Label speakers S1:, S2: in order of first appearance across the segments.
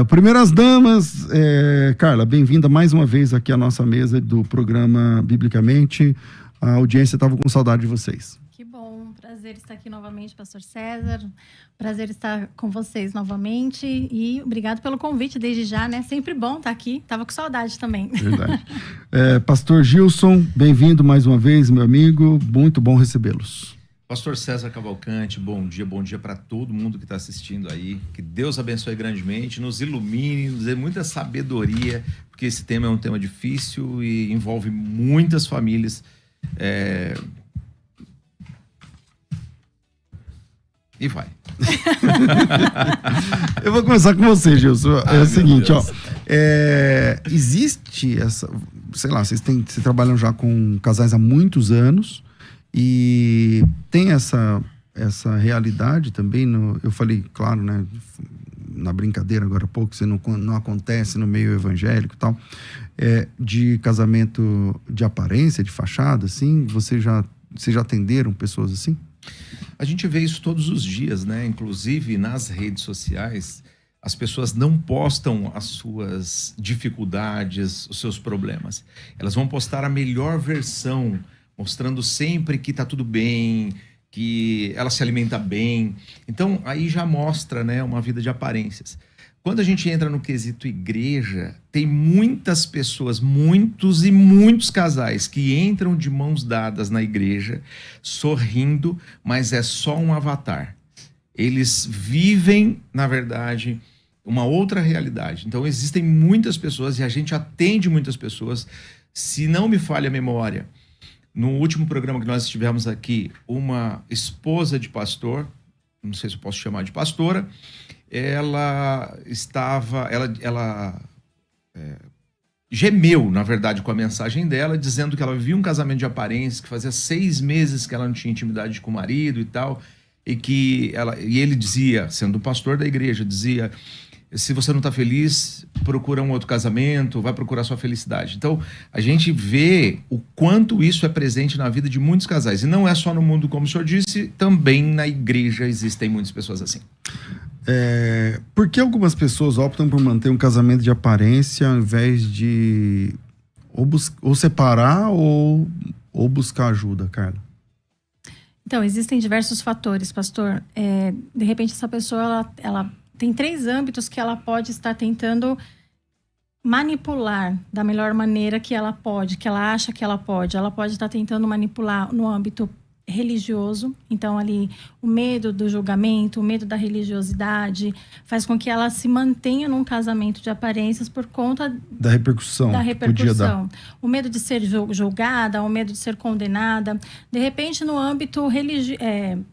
S1: Primeiras damas, Carla, bem-vinda mais uma vez aqui à nossa mesa do programa Biblicamente. A audiência estava com saudade de vocês.
S2: Que bom, prazer estar aqui novamente, pastor César. Prazer estar com vocês novamente e obrigado pelo convite desde já, né? Sempre bom estar aqui, estava com saudade também.
S1: Verdade. Pastor Gilson, bem-vindo mais uma vez, meu amigo, muito bom recebê-los.
S3: Pastor César Cavalcante, bom dia para todo mundo que está assistindo aí. Que Deus abençoe grandemente, nos ilumine, nos dê muita sabedoria, porque esse tema é um tema difícil e envolve muitas famílias. E vai.
S1: Eu vou começar com você, Gilson. É o seguinte, ó. Existe essa... Sei lá, vocês trabalham já com casais há muitos anos. E tem essa realidade também, eu falei, claro, né, na brincadeira agora há pouco, isso não acontece no meio evangélico e tal, de casamento de aparência, de fachada, assim, vocês já atenderam pessoas assim?
S3: A gente vê isso todos os dias, né? Inclusive nas redes sociais, as pessoas não postam as suas dificuldades, os seus problemas. Elas vão postar a melhor versão, mostrando sempre que está tudo bem, que ela se alimenta bem. Então, aí já mostra, né, uma vida de aparências. Quando a gente entra no quesito igreja, tem muitas pessoas, muitos e muitos casais que entram de mãos dadas na igreja, sorrindo, mas é só um avatar. Eles vivem, na verdade, uma outra realidade. Então, existem muitas pessoas e a gente atende muitas pessoas. Se não me falha a memória, no último programa que nós tivemos aqui, uma esposa de pastor, não sei se eu posso chamar de pastora, ela gemeu, na verdade, com a mensagem dela, dizendo que ela vivia um casamento de aparência, que fazia 6 meses que ela não tinha intimidade com o marido e tal, e ele dizia, sendo um pastor da igreja, dizia: se você não está feliz, procura um outro casamento, vai procurar sua felicidade. Então, a gente vê o quanto isso é presente na vida de muitos casais. E não é só no mundo, como o senhor disse, também na igreja existem muitas pessoas assim.
S1: Por que algumas pessoas optam por manter um casamento de aparência ao invés de ou separar ou buscar ajuda, Carla?
S2: Então, existem diversos fatores, pastor. De repente, essa pessoa, ela tem 3 âmbitos que ela pode estar tentando manipular da melhor maneira que ela pode, que ela acha que ela pode. Ela pode estar tentando manipular no âmbito religioso. Então, ali, o medo do julgamento, o medo da religiosidade, faz com que ela se mantenha num casamento de aparências por conta
S1: da repercussão.
S2: Podia dar. O medo de ser julgada, o medo de ser condenada. De repente, no âmbito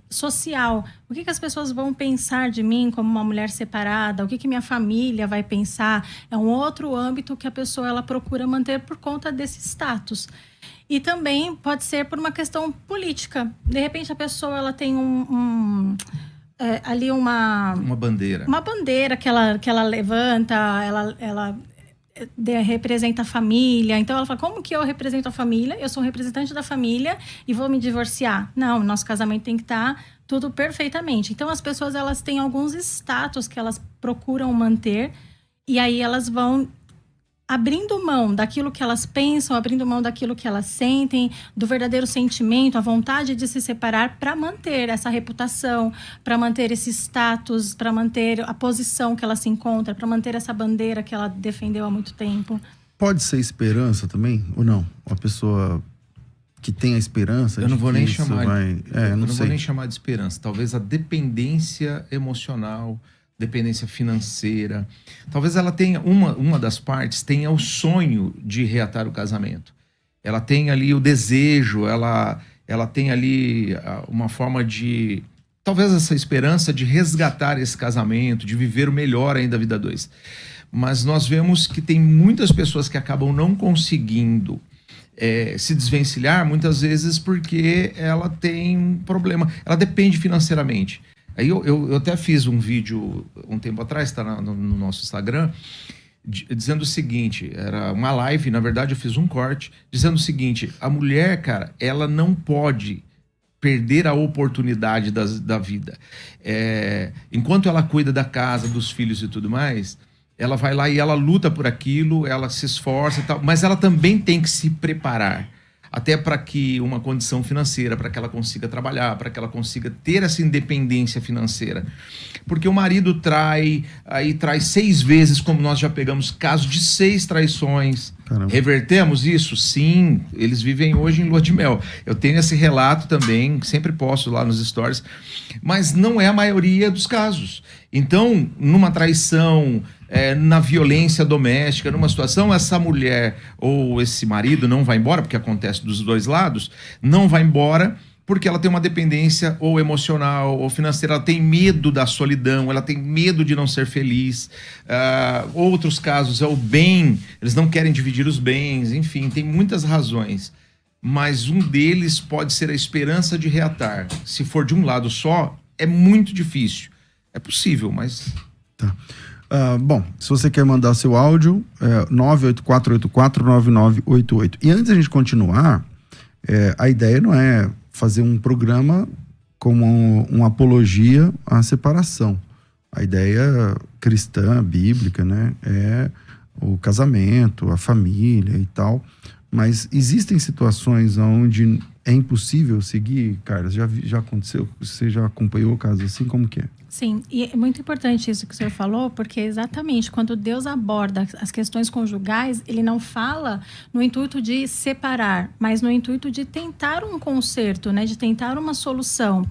S2: social, o que as pessoas vão pensar de mim como uma mulher separada? O que minha família vai pensar? É um outro âmbito que a pessoa ela procura manter por conta desse status. E também pode ser por uma questão política. De repente, a pessoa ela tem ali uma
S3: bandeira.
S2: Uma bandeira que ela levanta, ela representa a família. Então, ela fala, como que eu represento a família? Eu sou um representante da família e vou me divorciar. Não, nosso casamento tem que estar tudo perfeitamente. Então, as pessoas elas têm alguns status que elas procuram manter e aí elas vão abrindo mão daquilo que elas pensam, abrindo mão daquilo que elas sentem, do verdadeiro sentimento, a vontade de se separar para manter essa reputação, para manter esse status, para manter a posição que ela se encontra, para manter essa bandeira que ela defendeu há muito tempo.
S1: Pode ser esperança também, ou não? Uma pessoa que tem a esperança...
S3: Eu não vou nem chamar
S1: vou
S3: nem chamar de esperança. Talvez a dependência emocional, dependência financeira. Talvez ela tenha, uma das partes tenha o sonho de reatar o casamento. Ela tem ali o desejo, ela tem ali uma forma de... Talvez essa esperança de resgatar esse casamento, de viver o melhor ainda da vida 2. Mas nós vemos que tem muitas pessoas que acabam não conseguindo se desvencilhar, muitas vezes porque ela tem um problema. Ela depende financeiramente. Aí eu até fiz um vídeo um tempo atrás, está no nosso Instagram, dizendo o seguinte, era uma live, na verdade eu fiz um corte, dizendo o seguinte: a mulher, cara, ela não pode perder a oportunidade da vida. Enquanto ela cuida da casa, dos filhos e tudo mais, ela vai lá e ela luta por aquilo, ela se esforça e tal, mas ela também tem que se preparar, até para que uma condição financeira, para que ela consiga trabalhar, para que ela consiga ter essa independência financeira. Porque o marido trai 6 vezes, como nós já pegamos casos de 6 traições.
S1: Caramba.
S3: Revertemos isso? Sim, eles vivem hoje em lua de mel. Eu tenho esse relato também, sempre posto lá nos stories, mas não é a maioria dos casos. Então, numa traição, na violência doméstica, numa situação, essa mulher ou esse marido não vai embora, porque acontece dos dois lados, não vai embora porque ela tem uma dependência ou emocional ou financeira, ela tem medo da solidão, ela tem medo de não ser feliz. Outros casos é o bem, eles não querem dividir os bens, enfim, tem muitas razões. Mas um deles pode ser a esperança de reatar. Se for de um lado só, é muito difícil. É possível, mas...
S1: Tá. Bom, se você quer mandar seu áudio, 984849988. E antes da gente continuar, a ideia não é fazer um programa como uma apologia à separação. A ideia cristã, bíblica, né, é o casamento, a família e tal. Mas existem situações onde é impossível seguir, Carlos? Já aconteceu? Você já acompanhou casos assim? Como que é?
S2: Sim, e é muito importante isso que o senhor falou, porque exatamente quando Deus aborda as questões conjugais, ele não fala no intuito de separar, mas no intuito de tentar um conserto, né, de tentar uma solução.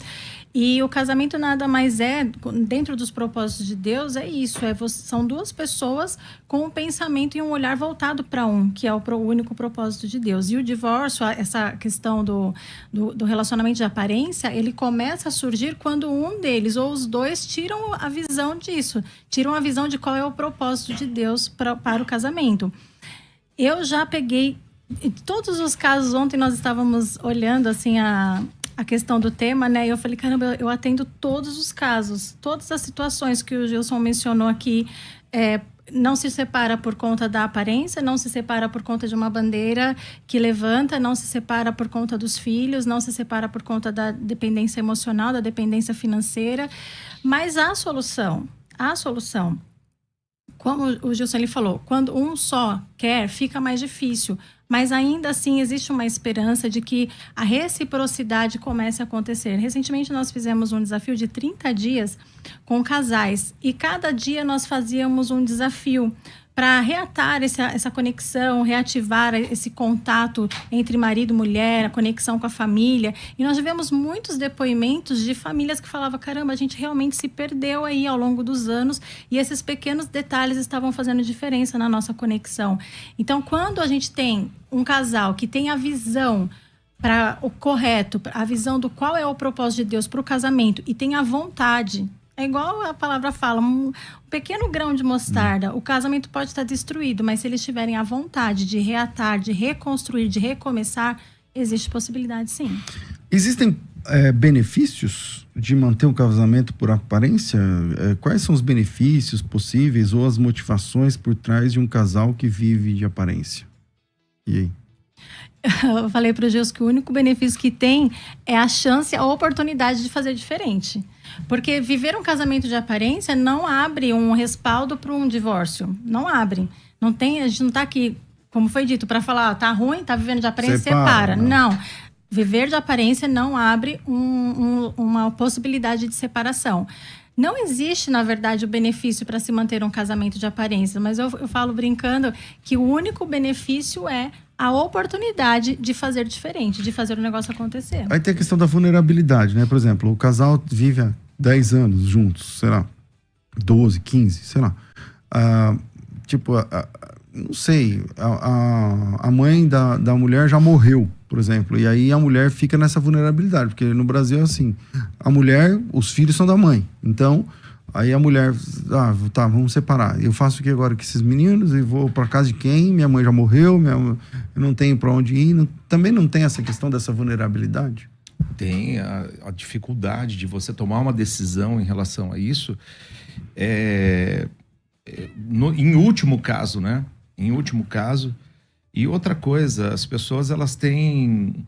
S2: E o casamento nada mais é, dentro dos propósitos de Deus, é isso. São duas pessoas com um pensamento e um olhar voltado para um, que é o único propósito de Deus. E o divórcio, essa questão do relacionamento de aparência, ele começa a surgir quando um deles ou os dois tiram a visão disso. Tiram a visão de qual é o propósito de Deus para o casamento. Eu já peguei... Todos os casos, ontem nós estávamos olhando assim a questão do tema, né? E eu falei, caramba, eu atendo todos os casos, todas as situações que o Gilson mencionou aqui. Não se separa por conta da aparência, não se separa por conta de uma bandeira que levanta, não se separa por conta dos filhos, não se separa por conta da dependência emocional, da dependência financeira. Mas há solução. Como o Gilson ele falou, quando um só quer, fica mais difícil. Mas ainda assim existe uma esperança de que a reciprocidade comece a acontecer. Recentemente nós fizemos um desafio de 30 dias com casais. E cada dia nós fazíamos um desafio para reatar essa conexão, reativar esse contato entre marido e mulher, a conexão com a família. E nós tivemos muitos depoimentos de famílias que falavam, caramba, a gente realmente se perdeu aí ao longo dos anos e esses pequenos detalhes estavam fazendo diferença na nossa conexão. Então, quando a gente tem um casal que tem a visão para o correto, a visão do qual é o propósito de Deus para o casamento e tem a vontade... É igual a palavra fala, um pequeno grão de mostarda. O casamento pode estar destruído, mas se eles tiverem a vontade de reatar, de reconstruir, de recomeçar, existe possibilidade, sim.
S1: Existem benefícios de manter um casamento por aparência? Quais são os benefícios possíveis ou as motivações por trás de um casal que vive de aparência? E aí?
S2: Eu falei para o Gilson que o único benefício que tem é a chance, a oportunidade de fazer diferente. Porque viver um casamento de aparência não abre um respaldo para um divórcio. Não abre. Não tem, a gente não está aqui, como foi dito, para falar, tá ruim, tá vivendo de aparência, separa. Não. Viver de aparência não abre uma possibilidade de separação. Não existe, na verdade, o benefício para se manter um casamento de aparência, mas eu falo brincando que o único benefício é a oportunidade de fazer diferente, de fazer o negócio acontecer.
S1: Aí tem a questão da vulnerabilidade, né? Por exemplo, o casal vive há 10 anos juntos, sei lá, 12, 15, sei lá. Não sei, a mãe da mulher já morreu, por exemplo, e aí a mulher fica nessa vulnerabilidade, porque no Brasil é assim, a mulher, os filhos são da mãe, então aí a mulher, tá, vamos separar, eu faço o que agora com esses meninos, e vou para casa de quem? Minha mãe já morreu, eu não tenho para onde ir, também não tem essa questão dessa vulnerabilidade?
S3: Tem a dificuldade de você tomar uma decisão em relação a isso, em último caso, né? Em último caso. E outra coisa, as pessoas elas têm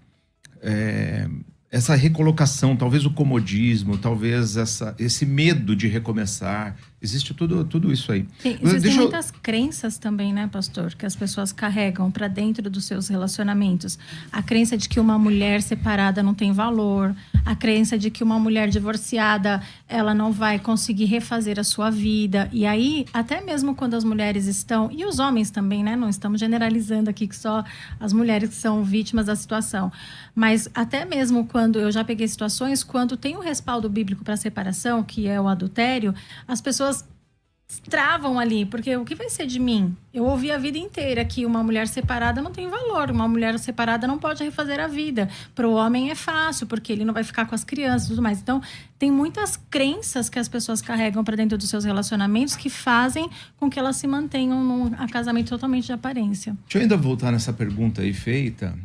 S3: essa recolocação, talvez o comodismo, talvez esse medo de recomeçar. Existe tudo isso aí.
S2: Existem muitas crenças também, né, pastor, que as pessoas carregam para dentro dos seus relacionamentos. A crença de que uma mulher separada não tem valor, a crença de que uma mulher divorciada ela não vai conseguir refazer a sua vida. E aí, até mesmo quando as mulheres estão, e os homens também, né, não estamos generalizando aqui que só as mulheres que são vítimas da situação, mas até mesmo quando eu já peguei situações, quando tem um respaldo bíblico para separação, que é o adultério, as pessoas travam ali, porque o que vai ser de mim? Eu ouvi a vida inteira que uma mulher separada não tem valor, uma mulher separada não pode refazer a vida. Para o homem é fácil, porque ele não vai ficar com as crianças e tudo mais. Então, tem muitas crenças que as pessoas carregam para dentro dos seus relacionamentos que fazem com que elas se mantenham num casamento totalmente de aparência.
S3: Deixa eu ainda voltar nessa pergunta aí feita.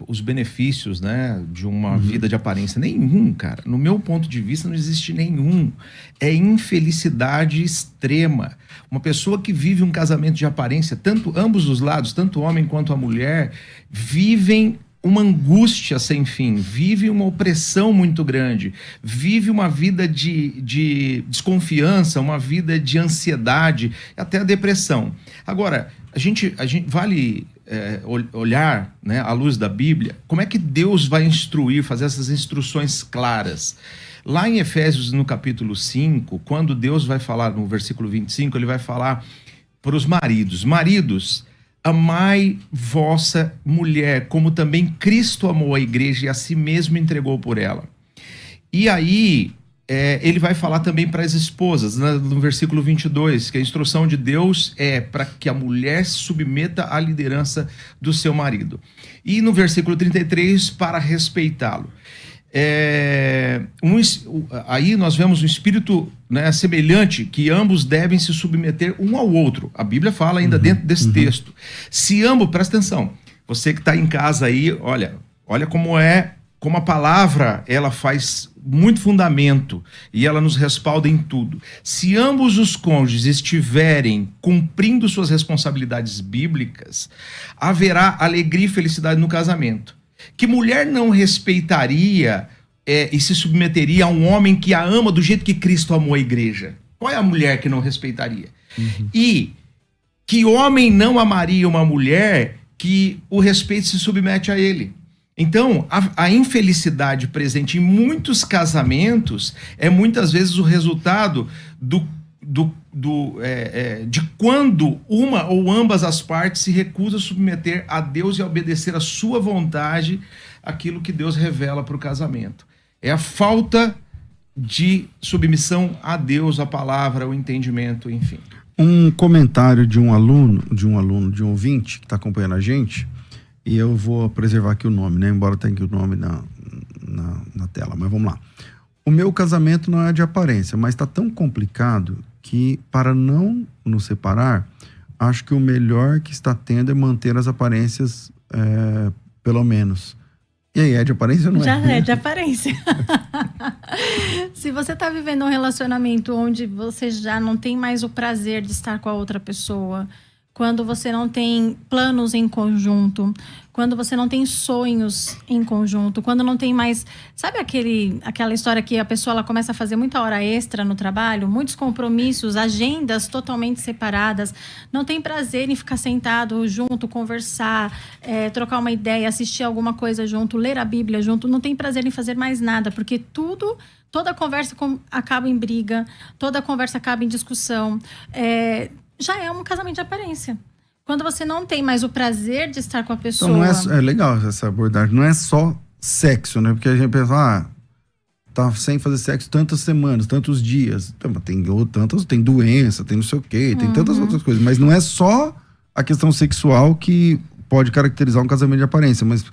S3: Os benefícios, né, de uma vida de aparência. Nenhum, cara. No meu ponto de vista, não existe nenhum. É infelicidade extrema. Uma pessoa que vive um casamento de aparência, ambos os lados, tanto o homem quanto a mulher, vivem uma angústia sem fim, vive uma opressão muito grande, vive uma vida de desconfiança, uma vida de ansiedade, até a depressão. Agora, a gente vale olhar, né, à luz da Bíblia, como é que Deus vai instruir, fazer essas instruções claras. Lá em Efésios, no capítulo 5, quando Deus vai falar, no versículo 25, ele vai falar para os maridos: maridos, amai vossa mulher, como também Cristo amou a igreja e a si mesmo entregou por ela. E aí, ele vai falar também para as esposas, né, no versículo 22, que a instrução de Deus é para que a mulher se submeta à liderança do seu marido. E no versículo 33, para respeitá-lo. Aí nós vemos um espírito, né, semelhante, que ambos devem se submeter um ao outro. A Bíblia fala ainda dentro desse texto. Se ambos, presta atenção, você que está em casa aí, olha como a palavra, ela faz muito fundamento e ela nos respalda em tudo. Se ambos os cônjuges estiverem cumprindo suas responsabilidades bíblicas, haverá alegria e felicidade no casamento. Que mulher não respeitaria e se submeteria a um homem que a ama do jeito que Cristo amou a igreja? Qual é a mulher que não respeitaria? E que homem não amaria uma mulher que o respeito se submete a ele? Então, a infelicidade presente em muitos casamentos é muitas vezes o resultado de quando uma ou ambas as partes se recusam a submeter a Deus e a obedecer a sua vontade, aquilo que Deus revela para o casamento. É a falta de submissão a Deus, a palavra, o entendimento, enfim.
S1: Um comentário de um ouvinte que está acompanhando a gente, e eu vou preservar aqui o nome, né? Embora tenha aqui o nome na tela, mas vamos lá. O meu casamento não é de aparência, mas está tão complicado que, para não nos separar, acho que o melhor que está tendo é manter as aparências, pelo menos. E aí, é de aparência ou não é?
S2: Já é de aparência. Se você está vivendo um relacionamento onde você já não tem mais o prazer de estar com a outra pessoa, quando você não tem planos em conjunto, quando você não tem sonhos em conjunto, quando não tem mais... Sabe aquela história que a pessoa ela começa a fazer muita hora extra no trabalho, muitos compromissos, agendas totalmente separadas, não tem prazer em ficar sentado junto, conversar, trocar uma ideia, assistir alguma coisa junto, ler a Bíblia junto, não tem prazer em fazer mais nada, porque toda conversa acaba em briga, toda conversa acaba em discussão, já é um casamento de aparência. Quando você não tem mais o prazer de estar com a pessoa...
S1: Então é legal essa abordagem. Não é só sexo, né? Porque a gente pensa, tá sem fazer sexo tantas semanas, tantos dias. Tem doença, tem não sei o quê, tem tantas outras coisas. Mas não é só a questão sexual que pode caracterizar um casamento de aparência. Mas,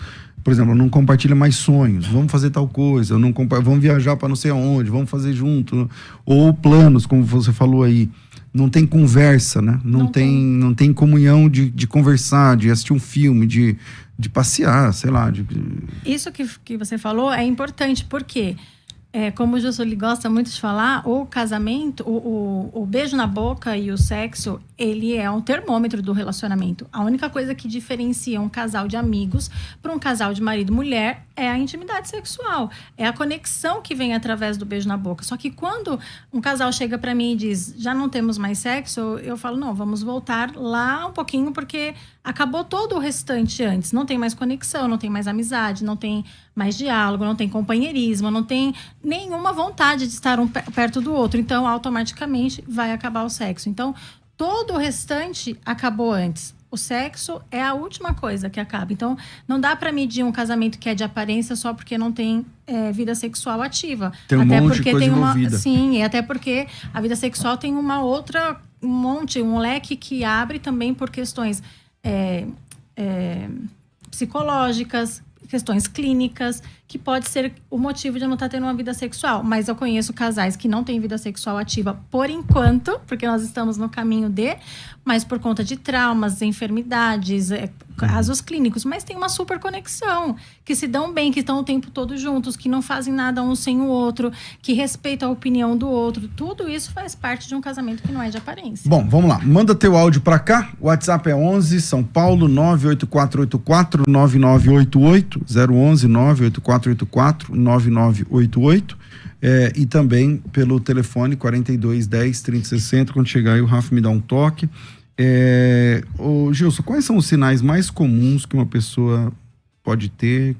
S1: por exemplo, não compartilha mais sonhos. Vamos fazer tal coisa. Vamos viajar para não sei aonde. Vamos fazer junto. Ou planos, como você falou aí. Não tem conversa, né? Não tem comunhão de conversar, de assistir um filme, de passear, sei lá.
S2: Isso que você falou é importante, porque, como o Jussoli gosta muito de falar, o casamento, o beijo na boca e o sexo, ele é um termômetro do relacionamento. A única coisa que diferencia um casal de amigos para um casal de marido e mulher é a intimidade sexual. É a conexão que vem através do beijo na boca. Só que quando um casal chega para mim e diz, já não temos mais sexo, eu falo, não, vamos voltar lá um pouquinho, porque acabou todo o restante antes. Não tem mais conexão, não tem mais amizade, não tem mais diálogo, não tem companheirismo, não tem nenhuma vontade de estar um perto do outro. Então, automaticamente, vai acabar o sexo. Então, todo o restante acabou antes. O sexo é a última coisa que acaba. Então, não dá para medir um casamento que é de aparência só porque não tem vida sexual ativa.
S1: Tem um
S2: até
S1: monte
S2: porque
S1: de coisa
S2: tem uma,
S1: envolvida.
S2: sim, e até porque a vida sexual tem um leque que abre também por questões psicológicas, questões clínicas, que pode ser o motivo de eu não estar tendo uma vida sexual. Mas eu conheço casais que não têm vida sexual ativa por enquanto, porque nós estamos no caminho mas por conta de traumas, enfermidades, casos clínicos. Mas tem uma super conexão, que se dão bem, que estão o tempo todo juntos, que não fazem nada um sem o outro, que respeitam a opinião do outro. Tudo isso faz parte de um casamento que não é de aparência.
S1: Bom, vamos lá. Manda teu áudio pra cá. O WhatsApp é 11 São Paulo 984849988, 011 984849988. E também pelo telefone 4210 3060. Quando chegar aí, o Rafa me dá um toque. Ô Gilson, quais são os sinais mais comuns que uma pessoa pode ter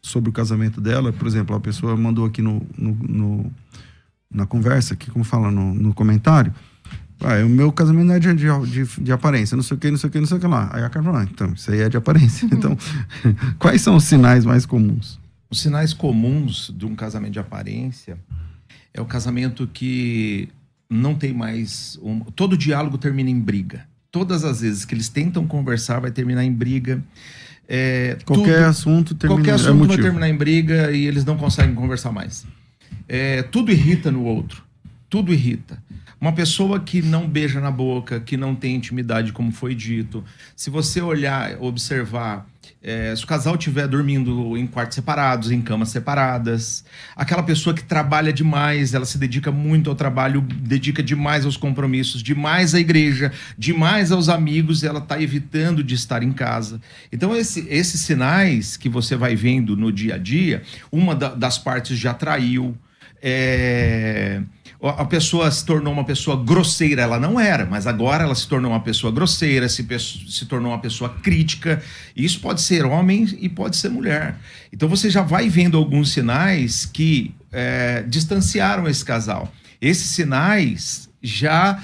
S1: sobre o casamento dela? Por exemplo, a pessoa mandou aqui na conversa, aqui, como fala no comentário, o meu casamento não é de aparência, não sei o que, não sei o que, não sei o que lá. Aí a cara fala, então, isso aí é de aparência. Então, quais são os sinais mais comuns?
S3: Os sinais comuns de um casamento de aparência é o casamento que não tem mais... todo diálogo termina em briga. Todas as vezes que eles tentam conversar, vai terminar em briga.
S1: Qualquer assunto
S3: vai terminar em briga e eles não conseguem conversar mais. Tudo irrita no outro. Tudo irrita. Uma pessoa que não beija na boca, que não tem intimidade, como foi dito. Se você olhar, observar, se o casal estiver dormindo em quartos separados, em camas separadas, aquela pessoa que trabalha demais, ela se dedica muito ao trabalho, dedica demais aos compromissos, demais à igreja, demais aos amigos, ela está evitando de estar em casa. Então, esses sinais que você vai vendo no dia a dia, uma das partes já traiu, a pessoa se tornou uma pessoa grosseira, ela não era, mas agora ela se tornou uma pessoa grosseira, se tornou uma pessoa crítica. Isso pode ser homem e pode ser mulher. Então você já vai vendo alguns sinais que distanciaram esse casal. Esses sinais já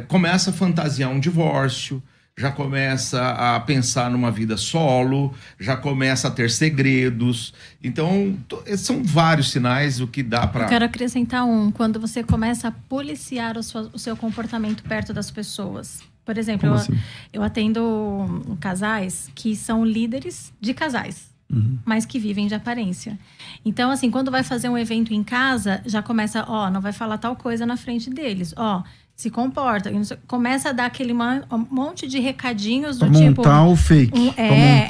S3: começa a fantasiar um divórcio, já começa a pensar numa vida solo, já começa a ter segredos. Então, são vários sinais o que dá para...
S2: Eu quero acrescentar quando você começa a policiar o seu comportamento perto das pessoas. Por exemplo, eu atendo casais que são líderes de casais, mas que vivem de aparência. Então, assim, quando vai fazer um evento em casa, já começa, não vai falar tal coisa na frente deles, se comporta. Começa a dar aquele monte de recadinhos do tipo...
S1: montar o fake.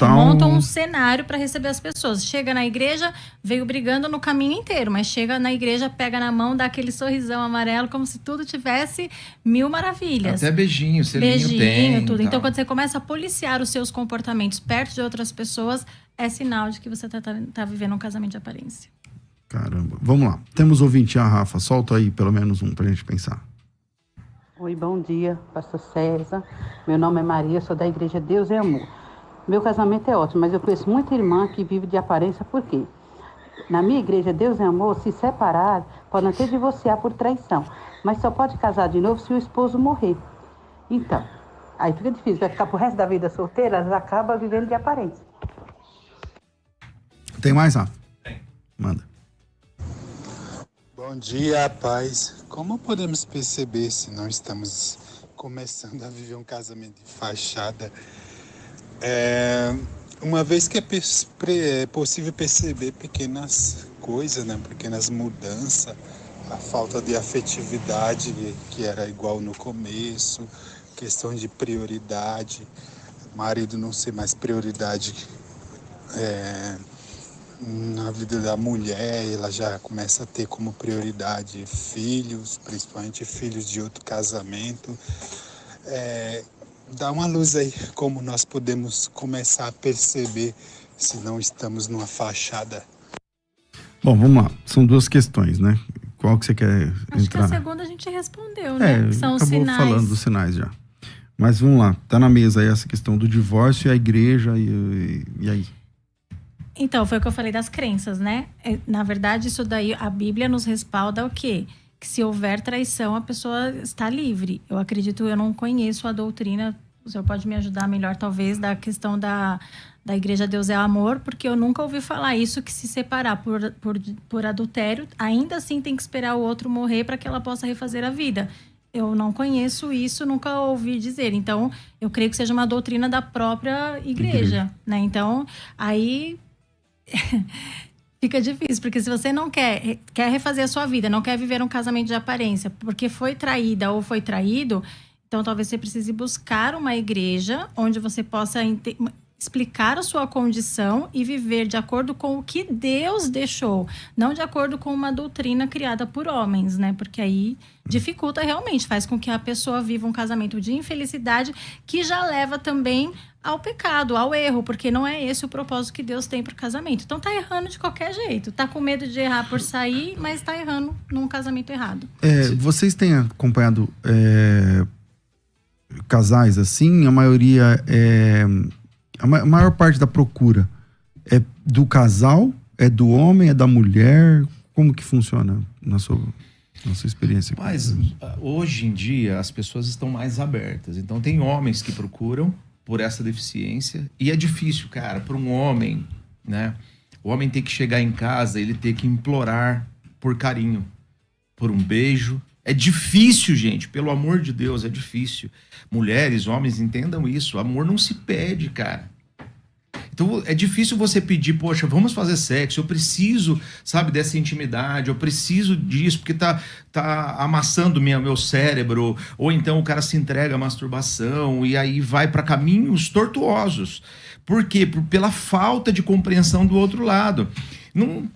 S2: Monta um cenário para receber as pessoas. Chega na igreja, veio brigando no caminho inteiro, mas chega na igreja, pega na mão, dá aquele sorrisão amarelo, como se tudo tivesse mil maravilhas.
S3: Até beijinho, selinho tem.
S2: Tudo.
S3: Tal.
S2: Então, quando você começa a policiar os seus comportamentos perto de outras pessoas, é sinal de que você tá vivendo um casamento de aparência.
S1: Caramba. Vamos lá. Temos ouvinte, Rafa. Solta aí pelo menos um pra gente pensar.
S4: Oi, bom dia, pastor César. Meu nome é Maria, sou da igreja Deus é Amor. Meu casamento é ótimo, mas eu conheço muita irmã que vive de aparência, por quê? Na minha igreja Deus é Amor, se separar, podem até divorciar por traição, mas só pode casar de novo se o esposo morrer. Então, aí fica difícil, vai ficar pro resto da vida solteira, elas acabam vivendo de aparência.
S1: Tem mais, Rafa?
S3: Tem.
S1: Manda.
S5: Bom dia, paz. Como podemos perceber se não estamos começando a viver um casamento de fachada? Uma vez que é possível perceber pequenas coisas, né? Pequenas mudanças, a falta de afetividade que era igual no começo, questão de prioridade, o marido não ser mais prioridade na vida da mulher, ela já começa a ter como prioridade filhos, principalmente filhos de outro casamento. Dá uma luz aí, como nós podemos começar a perceber se não estamos numa fachada.
S1: Bom, vamos lá. São duas questões, né? Qual que você quer
S2: Acho
S1: entrar?
S2: que a segunda a gente respondeu, né? Que são os
S1: acabou
S2: sinais.
S1: falando dos sinais já. Mas vamos lá. Tá na mesa aí essa questão do divórcio e a igreja e aí?
S2: Então, foi o que eu falei das crenças, né? Na verdade, isso daí, a Bíblia nos respalda o quê? Que se houver traição, a pessoa está livre. Eu acredito, eu não conheço a doutrina, o senhor pode me ajudar melhor, talvez, da questão da Igreja Deus é Amor, porque eu nunca ouvi falar isso, que se separar por adultério, ainda assim tem que esperar o outro morrer para que ela possa refazer a vida. Eu não conheço isso, nunca ouvi dizer. Então, eu creio que seja uma doutrina da própria igreja, né? Então, aí fica difícil, porque se você não quer refazer a sua vida, não quer viver um casamento de aparência, porque foi traída ou foi traído, então talvez você precise buscar uma igreja onde você possa explicar a sua condição e viver de acordo com o que Deus deixou, não de acordo com uma doutrina criada por homens, né? Porque aí dificulta realmente, faz com que a pessoa viva um casamento de infelicidade que já leva também ao pecado, ao erro, porque não é esse o propósito que Deus tem para o casamento. Então tá errando de qualquer jeito, tá com medo de errar por sair, mas tá errando num casamento errado.
S1: Vocês têm acompanhado casais assim? A maioria a maior parte da procura é do casal, é do homem, é da mulher? Como que funciona na sua experiência?
S3: Mas hoje em dia as pessoas estão mais abertas. Então tem homens que procuram por essa deficiência e é difícil, cara, para um homem, né? O homem tem que chegar em casa, ele tem que implorar por carinho, por um beijo. É difícil, gente, pelo amor de Deus, é difícil. Mulheres, homens, entendam isso. Amor não se pede, cara. Então, é difícil você pedir, poxa, vamos fazer sexo, eu preciso, sabe, dessa intimidade, eu preciso disso, porque tá amassando meu cérebro, ou então o cara se entrega à masturbação e aí vai para caminhos tortuosos. Por quê? Pela falta de compreensão do outro lado. Não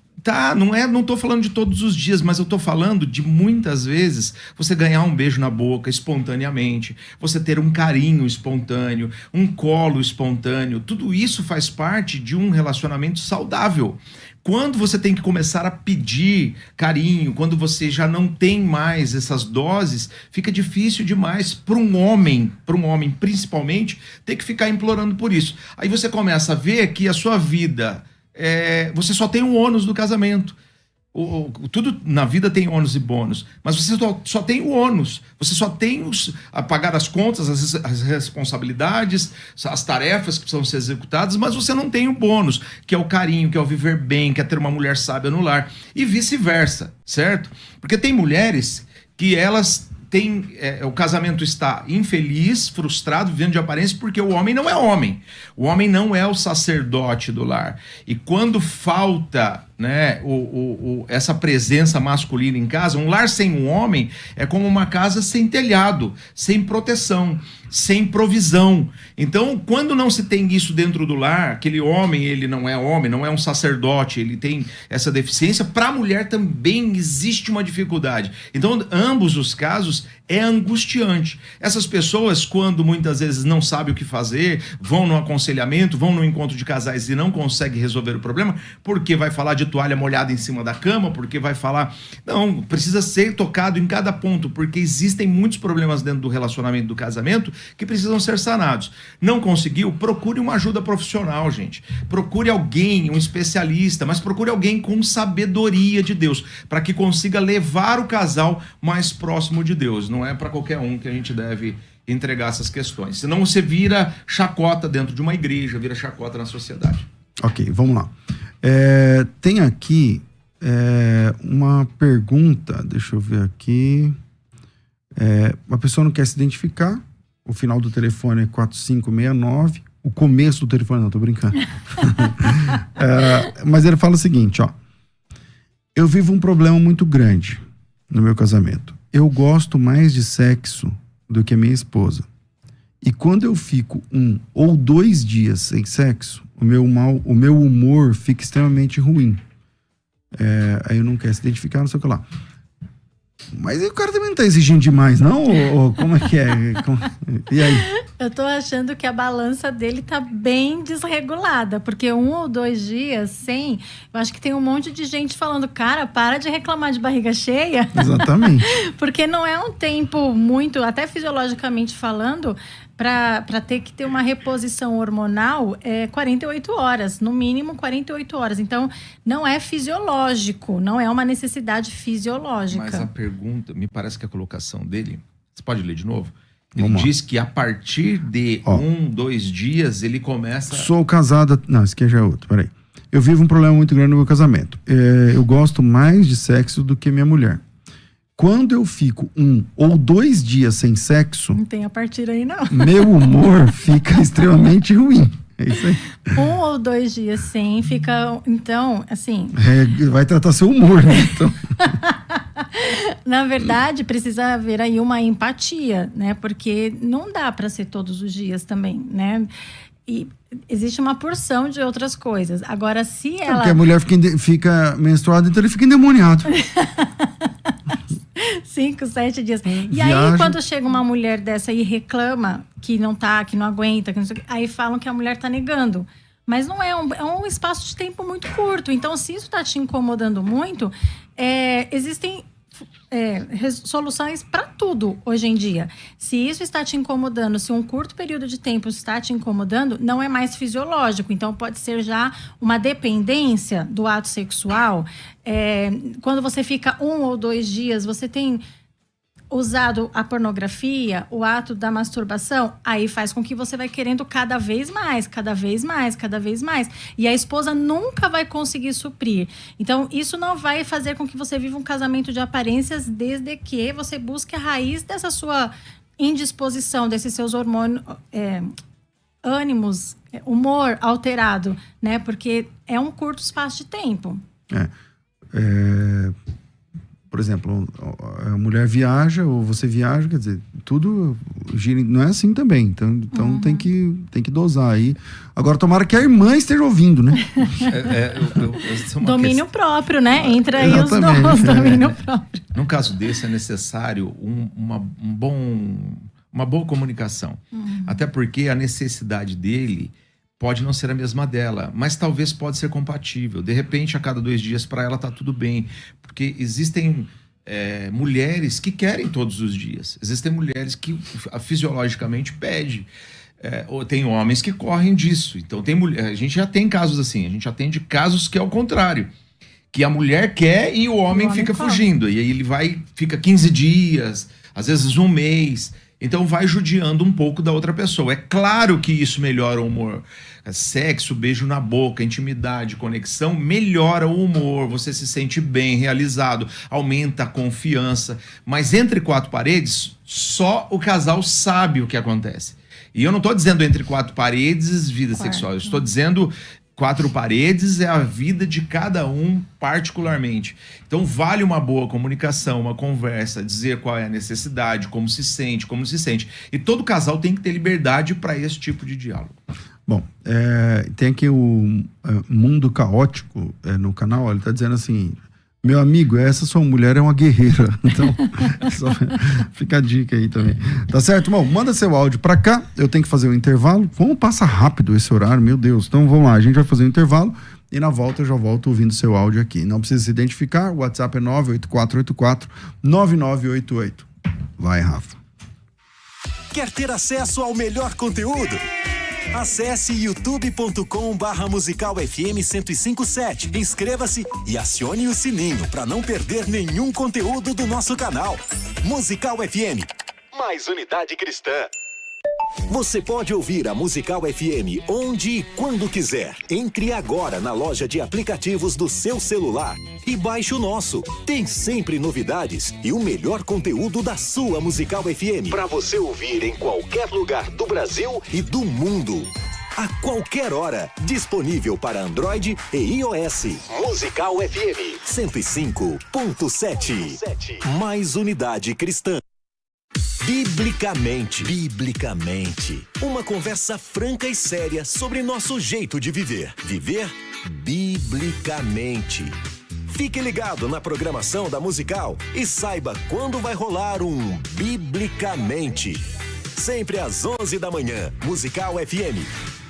S3: tô falando de todos os dias, mas eu tô falando de muitas vezes você ganhar um beijo na boca espontaneamente, você ter um carinho espontâneo, um colo espontâneo, tudo isso faz parte de um relacionamento saudável. Quando você tem que começar a pedir carinho, quando você já não tem mais essas doses, fica difícil demais para um homem principalmente, ter que ficar implorando por isso. Aí você começa a ver que a sua vida... você só tem um ônus do casamento. Tudo na vida tem ônus e bônus, mas você só tem o ônus. Você só tem a pagar as contas, as responsabilidades, as tarefas que precisam ser executadas, mas você não tem o bônus, que é o carinho, que é o viver bem, que é ter uma mulher sábia no lar, e vice-versa, certo? Porque tem mulheres que elas... o casamento está infeliz, frustrado, vivendo de aparência, porque o homem não é homem. O homem não é o sacerdote do lar. E quando falta, né, essa presença masculina em casa, um lar sem um homem é como uma casa sem telhado, sem proteção, sem provisão. Então, quando não se tem isso dentro do lar, aquele homem, ele não é homem, não é um sacerdote, ele tem essa deficiência, para a mulher também existe uma dificuldade. Então, ambos os casos é angustiante. Essas pessoas, quando muitas vezes não sabem o que fazer, vão no aconselhamento, vão no encontro de casais e não conseguem resolver o problema, porque vai falar de toalha molhada em cima da cama, porque vai falar... Não, precisa ser tocado em cada ponto, porque existem muitos problemas dentro do relacionamento do casamento que precisam ser sanados. Não conseguiu? Procure uma ajuda profissional, gente. Procure alguém, um especialista, mas procure alguém com sabedoria de Deus, para que consiga levar o casal mais próximo de Deus. Não é para qualquer um que a gente deve entregar essas questões. Senão você vira chacota dentro de uma igreja, vira chacota na sociedade.
S1: Ok, vamos lá. Tem aqui uma pergunta, deixa eu ver aqui. Uma pessoa não quer se identificar, o final do telefone é 4569, o começo do telefone, não, tô brincando. Mas ele fala o seguinte, ó. Eu vivo um problema muito grande no meu casamento. Eu gosto mais de sexo do que a minha esposa. E quando eu fico 1 ou 2 dias sem sexo, o meu humor fica extremamente ruim. Aí eu não quero se identificar, não sei o que lá. Mas o cara também não tá exigindo demais, não? Ou como é que é? E aí?
S2: Eu tô achando que a balança dele tá bem desregulada, porque 1 ou 2 dias sem, eu acho que tem um monte de gente falando, cara, para de reclamar de barriga cheia.
S1: Exatamente.
S2: Porque não é um tempo muito, até fisiologicamente falando, para ter que ter uma reposição hormonal, 48 horas, no mínimo 48 horas. Então, não é fisiológico, não é uma necessidade fisiológica.
S3: Mas a pergunta, me parece que a colocação dele, você pode ler de novo? Ele diz que a partir de 1, 2 dias, ele começa...
S1: Sou casada... Não, esse aqui já é outro, peraí. Eu vivo um problema muito grande no meu casamento. Eu gosto mais de sexo do que minha mulher. Quando eu fico 1 ou 2 dias sem sexo...
S2: Não tem a partir aí, não.
S1: Meu humor fica extremamente ruim. É isso aí.
S2: 1 ou 2 dias sem, fica... Então, assim...
S1: vai tratar seu humor, né? Então...
S2: Na verdade, precisa haver aí uma empatia, né? Porque não dá para ser todos os dias também, né? E existe uma porção de outras coisas. Agora, se ela...
S1: Porque a mulher fica menstruada, então ele fica endemoniado.
S2: 5, 7 dias. E aí, quando chega uma mulher dessa e reclama que não tá, que não aguenta, que não sei o que, aí falam que a mulher tá negando. Mas não é um espaço de tempo muito curto. Então, se isso tá te incomodando muito, existem soluções para tudo hoje em dia. Se isso está te incomodando, se um curto período de tempo está te incomodando, não é mais fisiológico. Então, pode ser já uma dependência do ato sexual. Quando você fica 1 ou 2 dias, você tem usado a pornografia, o ato da masturbação, aí faz com que você vai querendo cada vez mais, cada vez mais, cada vez mais. E a esposa nunca vai conseguir suprir. Então, isso não vai fazer com que você viva um casamento de aparências, desde que você busque a raiz dessa sua indisposição, desses seus hormônios, ânimos, humor alterado, né? Porque é um curto espaço de tempo.
S1: Por exemplo, a mulher viaja ou você viaja, quer dizer, tudo gira, não é assim também. Então tem que dosar aí. Agora, tomara que a irmã esteja ouvindo, né?
S2: Domínio próprio, né? Entra aí os dons, domínio próprio.
S3: Num caso desse, é necessário uma boa comunicação. Até porque a necessidade dele pode não ser a mesma dela, mas talvez pode ser compatível. De repente, a cada 2 dias, para ela tá tudo bem. Porque existem mulheres que querem todos os dias. Existem mulheres que fisiologicamente pedem. Ou tem homens que correm disso. Então, a gente já tem casos assim. A gente atende casos que é o contrário. Que a mulher quer e o homem fica fugindo. E aí ele fica 15 dias, às vezes 1 mês... Então vai judiando um pouco da outra pessoa. É claro que isso melhora o humor. Sexo, beijo na boca, intimidade, conexão, melhora o humor. Você se sente bem, realizado, aumenta a confiança. Mas entre 4 paredes, só o casal sabe o que acontece. E eu não estou dizendo entre 4 paredes, vida sexual. Eu estou dizendo... 4 paredes é a vida de cada um particularmente. Então vale uma boa comunicação, uma conversa, dizer qual é a necessidade, como se sente. E todo casal tem que ter liberdade para esse tipo de diálogo.
S1: Bom, tem aqui o Mundo Caótico no canal, ele está dizendo assim... Meu amigo, essa sua mulher é uma guerreira. Então, fica a dica aí também. Tá certo? Bom, manda seu áudio pra cá. Eu tenho que fazer um intervalo. Como passa rápido esse horário, meu Deus. Então, vamos lá. A gente vai fazer um intervalo e na volta eu já volto ouvindo seu áudio aqui. Não precisa se identificar. O WhatsApp é 98484-9988. Vai, Rafa.
S6: Quer ter acesso ao melhor conteúdo? Acesse youtube.com/Musical FM 1057. Inscreva-se e acione o sininho para não perder nenhum conteúdo do nosso canal. Musical FM, mais unidade cristã. Você pode ouvir a Musical FM onde e quando quiser. Entre agora na loja de aplicativos do seu celular e baixe o nosso. Tem sempre novidades e o melhor conteúdo da sua Musical FM para você ouvir em qualquer lugar do Brasil e do mundo. A qualquer hora, disponível para Android e iOS. Musical FM 105.7. Mais unidade cristã. Biblicamente. Uma conversa franca e séria sobre nosso jeito de viver. Viver biblicamente. Fique ligado na programação da Musical e saiba quando vai rolar um Biblicamente. Sempre às 11 da manhã, Musical FM,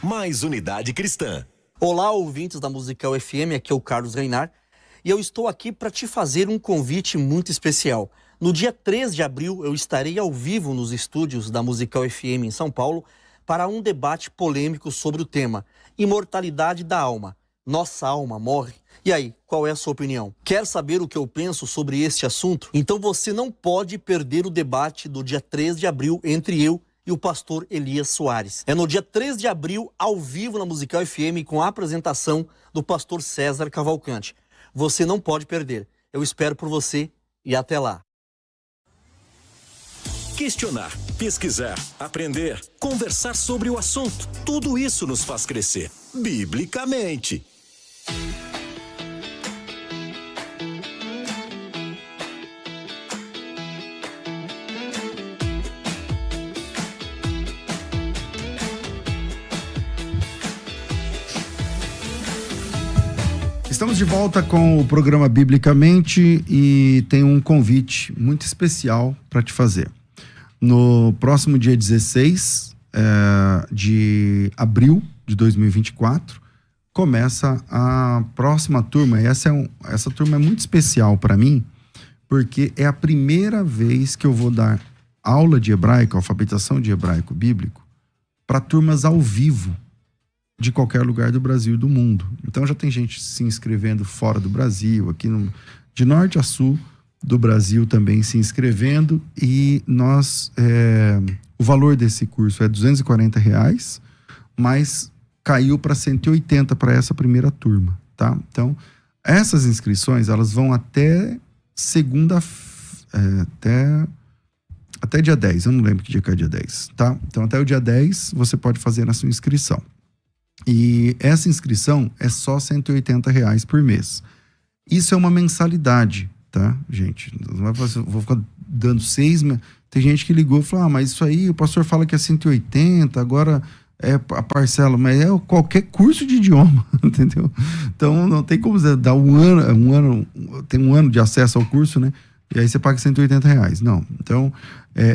S6: mais unidade cristã.
S7: Olá, ouvintes da Musical FM, aqui é o Carlos Reinar e eu estou aqui para te fazer um convite muito especial. No dia 3 de abril, eu estarei ao vivo nos estúdios da Musical FM em São Paulo para um debate polêmico sobre o tema Imortalidade da Alma. Nossa alma morre? E aí, qual é a sua opinião? Quer saber o que eu penso sobre este assunto? Então você não pode perder o debate do dia 3 de abril entre eu e o pastor Elias Soares. É no dia 3 de abril, ao vivo na Musical FM, com a apresentação do pastor César Cavalcante. Você não pode perder. Eu espero por você e até lá.
S6: Questionar, pesquisar, aprender, conversar sobre o assunto. Tudo isso nos faz crescer, biblicamente.
S1: Estamos de volta com o programa Biblicamente e tem um convite muito especial para te fazer. No próximo dia 16 de abril de 2024, começa a próxima turma. E essa turma é muito especial para mim, porque é a primeira vez que eu vou dar aula de hebraico, alfabetização de hebraico bíblico, para turmas ao vivo de qualquer lugar do Brasil e do mundo. Então já tem gente se inscrevendo fora do Brasil, aqui de norte a sul do Brasil também se inscrevendo, e o valor desse curso é R$240, mas caiu para 180 para essa primeira turma, tá? Então, essas inscrições, elas vão até até dia 10, eu não lembro que dia que é dia 10, tá? Então, até o dia 10, você pode fazer a sua inscrição. E essa inscrição é só R$180 por mês. Isso é uma mensalidade, tá, gente? Não vai vou ficar dando 6 meses. Tem gente que ligou e falou, mas isso aí, o pastor fala que é 180, agora é a parcela, mas é qualquer curso de idioma, entendeu? Então não tem como você dar tem um ano de acesso ao curso, né? E aí você paga R$180. Não. Então,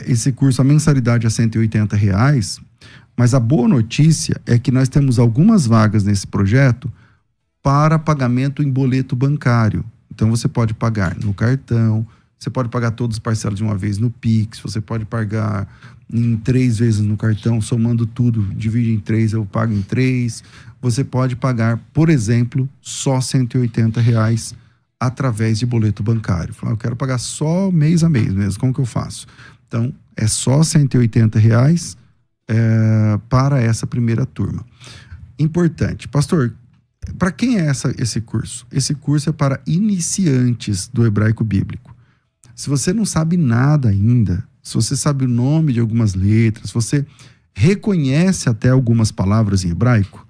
S1: esse curso, a mensalidade é R$180, mas a boa notícia é que nós temos algumas vagas nesse projeto para pagamento em boleto bancário. Então você pode pagar no cartão, você pode pagar todas as parcelas de uma vez no Pix, você pode pagar em 3 vezes no cartão, somando tudo, divide em 3, eu pago em 3. Você pode pagar, por exemplo, só R$180 através de boleto bancário. Falar, eu quero pagar só mês a mês mesmo, como que eu faço? Então, é só R$180 para essa primeira turma. Importante. Pastor, para quem é esse curso? Esse curso é para iniciantes do hebraico bíblico. Se você não sabe nada ainda, se você sabe o nome de algumas letras, se você reconhece até algumas palavras em hebraico,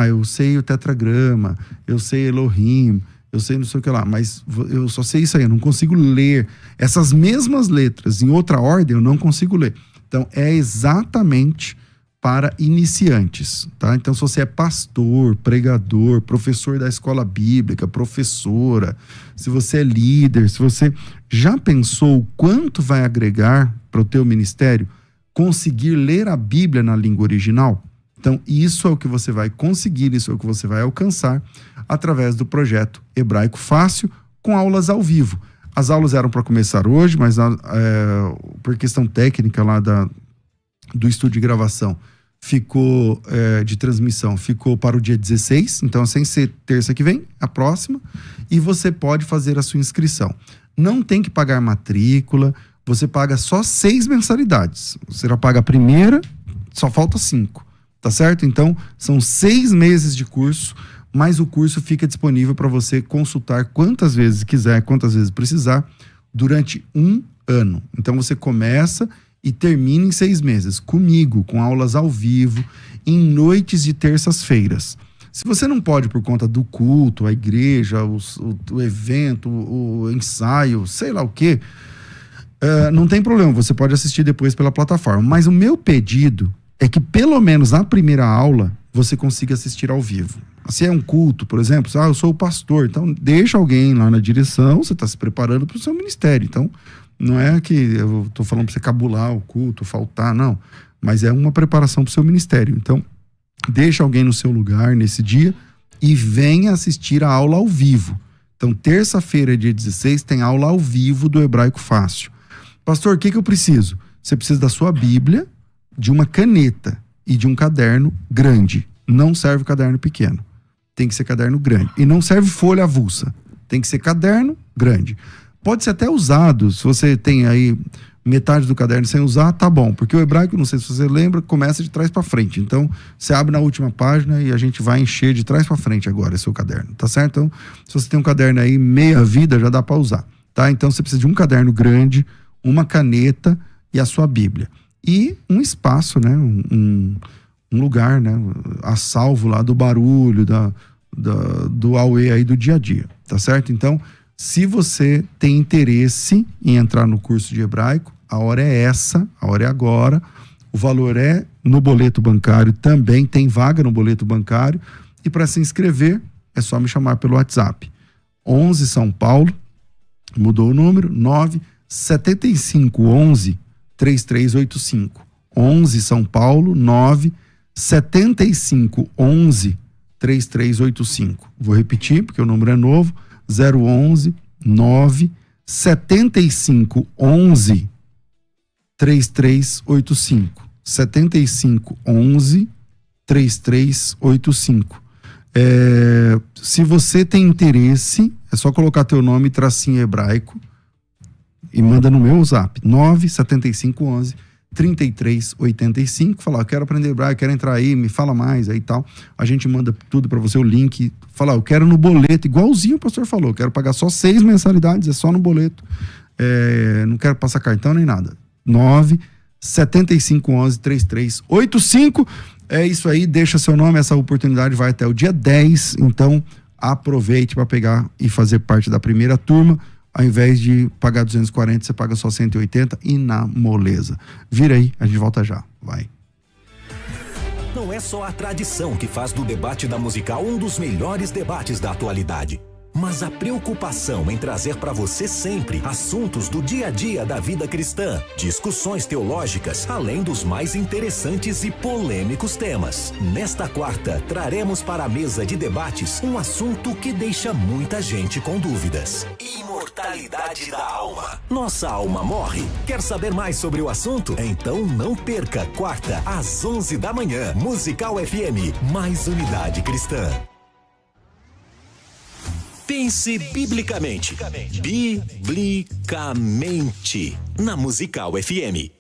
S1: eu sei o tetragrama, eu sei Elohim, eu sei não sei o que lá, mas eu só sei isso aí, eu não consigo ler. Essas mesmas letras em outra ordem eu não consigo ler. Então, é exatamente para iniciantes, tá? Então, se você é pastor, pregador, professor da escola bíblica, professora, se você é líder, se você já pensou o quanto vai agregar para o teu ministério conseguir ler a Bíblia na língua original? Então, isso é o que você vai conseguir, isso é o que você vai alcançar através do projeto Hebraico Fácil, com aulas ao vivo. As aulas eram para começar hoje, mas por questão técnica lá do estúdio de gravação, ficou de transmissão, ficou para o dia 16, então sem ser terça que vem, a próxima, e você pode fazer a sua inscrição. Não tem que pagar matrícula, você paga só 6 mensalidades. Você já paga a primeira, só falta 5, tá certo? Então, são 6 meses de curso, mas o curso fica disponível para você consultar quantas vezes quiser, quantas vezes precisar, durante 1 ano. Então você começa e termina em 6 meses, comigo, com aulas ao vivo, em noites de terças-feiras. Se você não pode por conta do culto, a igreja, o evento, o ensaio, sei lá o quê, não tem problema, você pode assistir depois pela plataforma. Mas o meu pedido é que pelo menos na primeira aula você consiga assistir ao vivo. Se é um culto, por exemplo, eu sou o pastor, então deixa alguém lá na direção, você está se preparando para o seu ministério. Então, não é que eu estou falando para você cabular o culto, faltar, não. Mas é uma preparação para o seu ministério. Então, deixa alguém no seu lugar nesse dia e venha assistir a aula ao vivo. Então, terça-feira, dia 16, tem aula ao vivo do Hebraico Fácil. Pastor, o que eu preciso? Você precisa da sua Bíblia, de uma caneta e de um caderno grande. Não serve caderno pequeno. Tem que ser caderno grande. E não serve folha avulsa. Tem que ser caderno grande. Pode ser até usado. Se você tem aí metade do caderno sem usar, tá bom. Porque o hebraico, não sei se você lembra, começa de trás para frente. Então, você abre na última página e a gente vai encher de trás para frente agora seu caderno. Tá certo? Então, se você tem um caderno aí meia vida, já dá para usar. Tá? Então, você precisa de um caderno grande, uma caneta e a sua Bíblia. E um espaço, né? Um lugar, né? A salvo lá do barulho, do auê aí do dia a dia, tá certo? Então, se você tem interesse em entrar no curso de hebraico, a hora é essa, a hora é agora, o valor é no boleto bancário, também tem vaga no boleto bancário, e para se inscrever, é só me chamar pelo WhatsApp. 11 São Paulo, mudou o número, 97511 3385. 11 São Paulo, 97511 3385. Vou repetir, porque o número é novo. 011 97511 3385. 7511 3385. Se você tem interesse, é só colocar teu nome, tracinho hebraico, e manda no meu zap, 97511 3385, falar, eu quero aprender hebraico, quero entrar aí, me fala mais aí e tal. A gente manda tudo para você, o link, falar, eu quero no boleto, igualzinho o pastor falou, quero pagar só 6 mensalidades, é só no boleto, não quero passar cartão nem nada. 97511 3385. É isso aí, deixa seu nome, essa oportunidade vai até o dia 10, então aproveite para pegar e fazer parte da primeira turma. Ao invés de pagar 240, você paga só 180 e na moleza. Vira aí, a gente volta já. Vai.
S6: Não é só a tradição que faz do debate da Musical um dos melhores debates da atualidade, mas a preocupação em trazer para você sempre assuntos do dia a dia da vida cristã, discussões teológicas, além dos mais interessantes e polêmicos temas. Nesta quarta, traremos para a mesa de debates um assunto que deixa muita gente com dúvidas. Imortalidade da alma. Nossa alma morre? Quer saber mais sobre o assunto? Então não perca, quarta, às 11 da manhã, Musical FM, mais unidade cristã. Pense biblicamente. Biblicamente. Na Musical FM.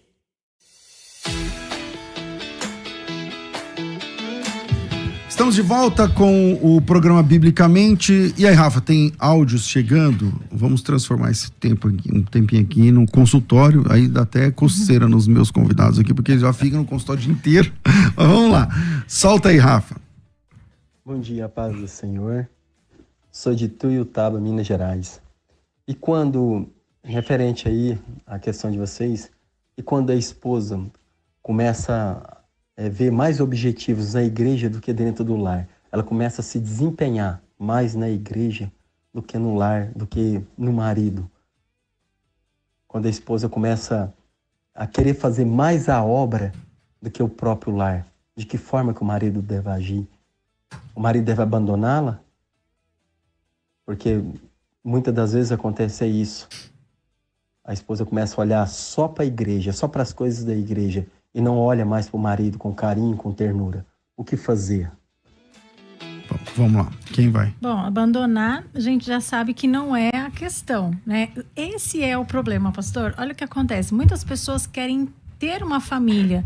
S1: Estamos de volta com o programa Biblicamente. E aí, Rafa, tem áudios chegando? Vamos transformar esse tempo aqui, um tempinho aqui no consultório. Aí dá até coceira nos meus convidados aqui, porque eles já ficam no consultório o dia inteiro. Mas vamos lá. Solta aí, Rafa.
S8: Bom dia, paz do Senhor. Sou de Tuiutaba, Minas Gerais. E quando, referente aí à questão de vocês, e quando a esposa começa a ver mais objetivos na igreja do que dentro do lar, ela começa a se desempenhar mais na igreja do que no lar, do que no marido. Quando a esposa começa a querer fazer mais a obra do que o próprio lar, de que forma que o marido deve agir? O marido deve abandoná-la? Porque muitas das vezes acontece isso. A esposa começa a olhar só para a igreja, só para as coisas da igreja, e não olha mais para o marido com carinho, com ternura. O que fazer?
S1: Bom, vamos lá, quem vai?
S2: Bom, abandonar, a gente já sabe que não é a questão, né? Esse é o problema, pastor. Olha o que acontece. Muitas pessoas querem ter uma família,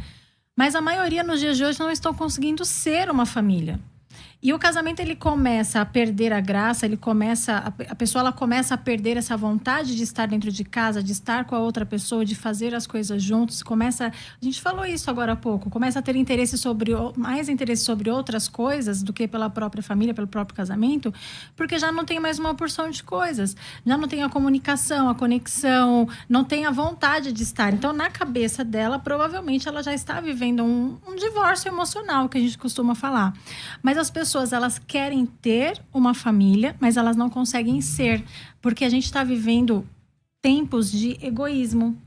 S2: mas a maioria nos dias de hoje não estão conseguindo ser uma família. E o casamento, ele começa a perder a graça, a pessoa ela começa a perder essa vontade de estar dentro de casa, de estar com a outra pessoa, de fazer as coisas juntos. A gente falou isso agora há pouco, começa a ter mais interesse sobre outras coisas do que pela própria família, pelo próprio casamento, porque já não tem mais uma porção de coisas. Já não tem a comunicação, a conexão, não tem a vontade de estar. Então, na cabeça dela, provavelmente ela já está vivendo um divórcio emocional, que a gente costuma falar. Mas as pessoas pessoas, elas querem ter uma família, mas elas não conseguem ser, porque a gente está vivendo tempos de egoísmo,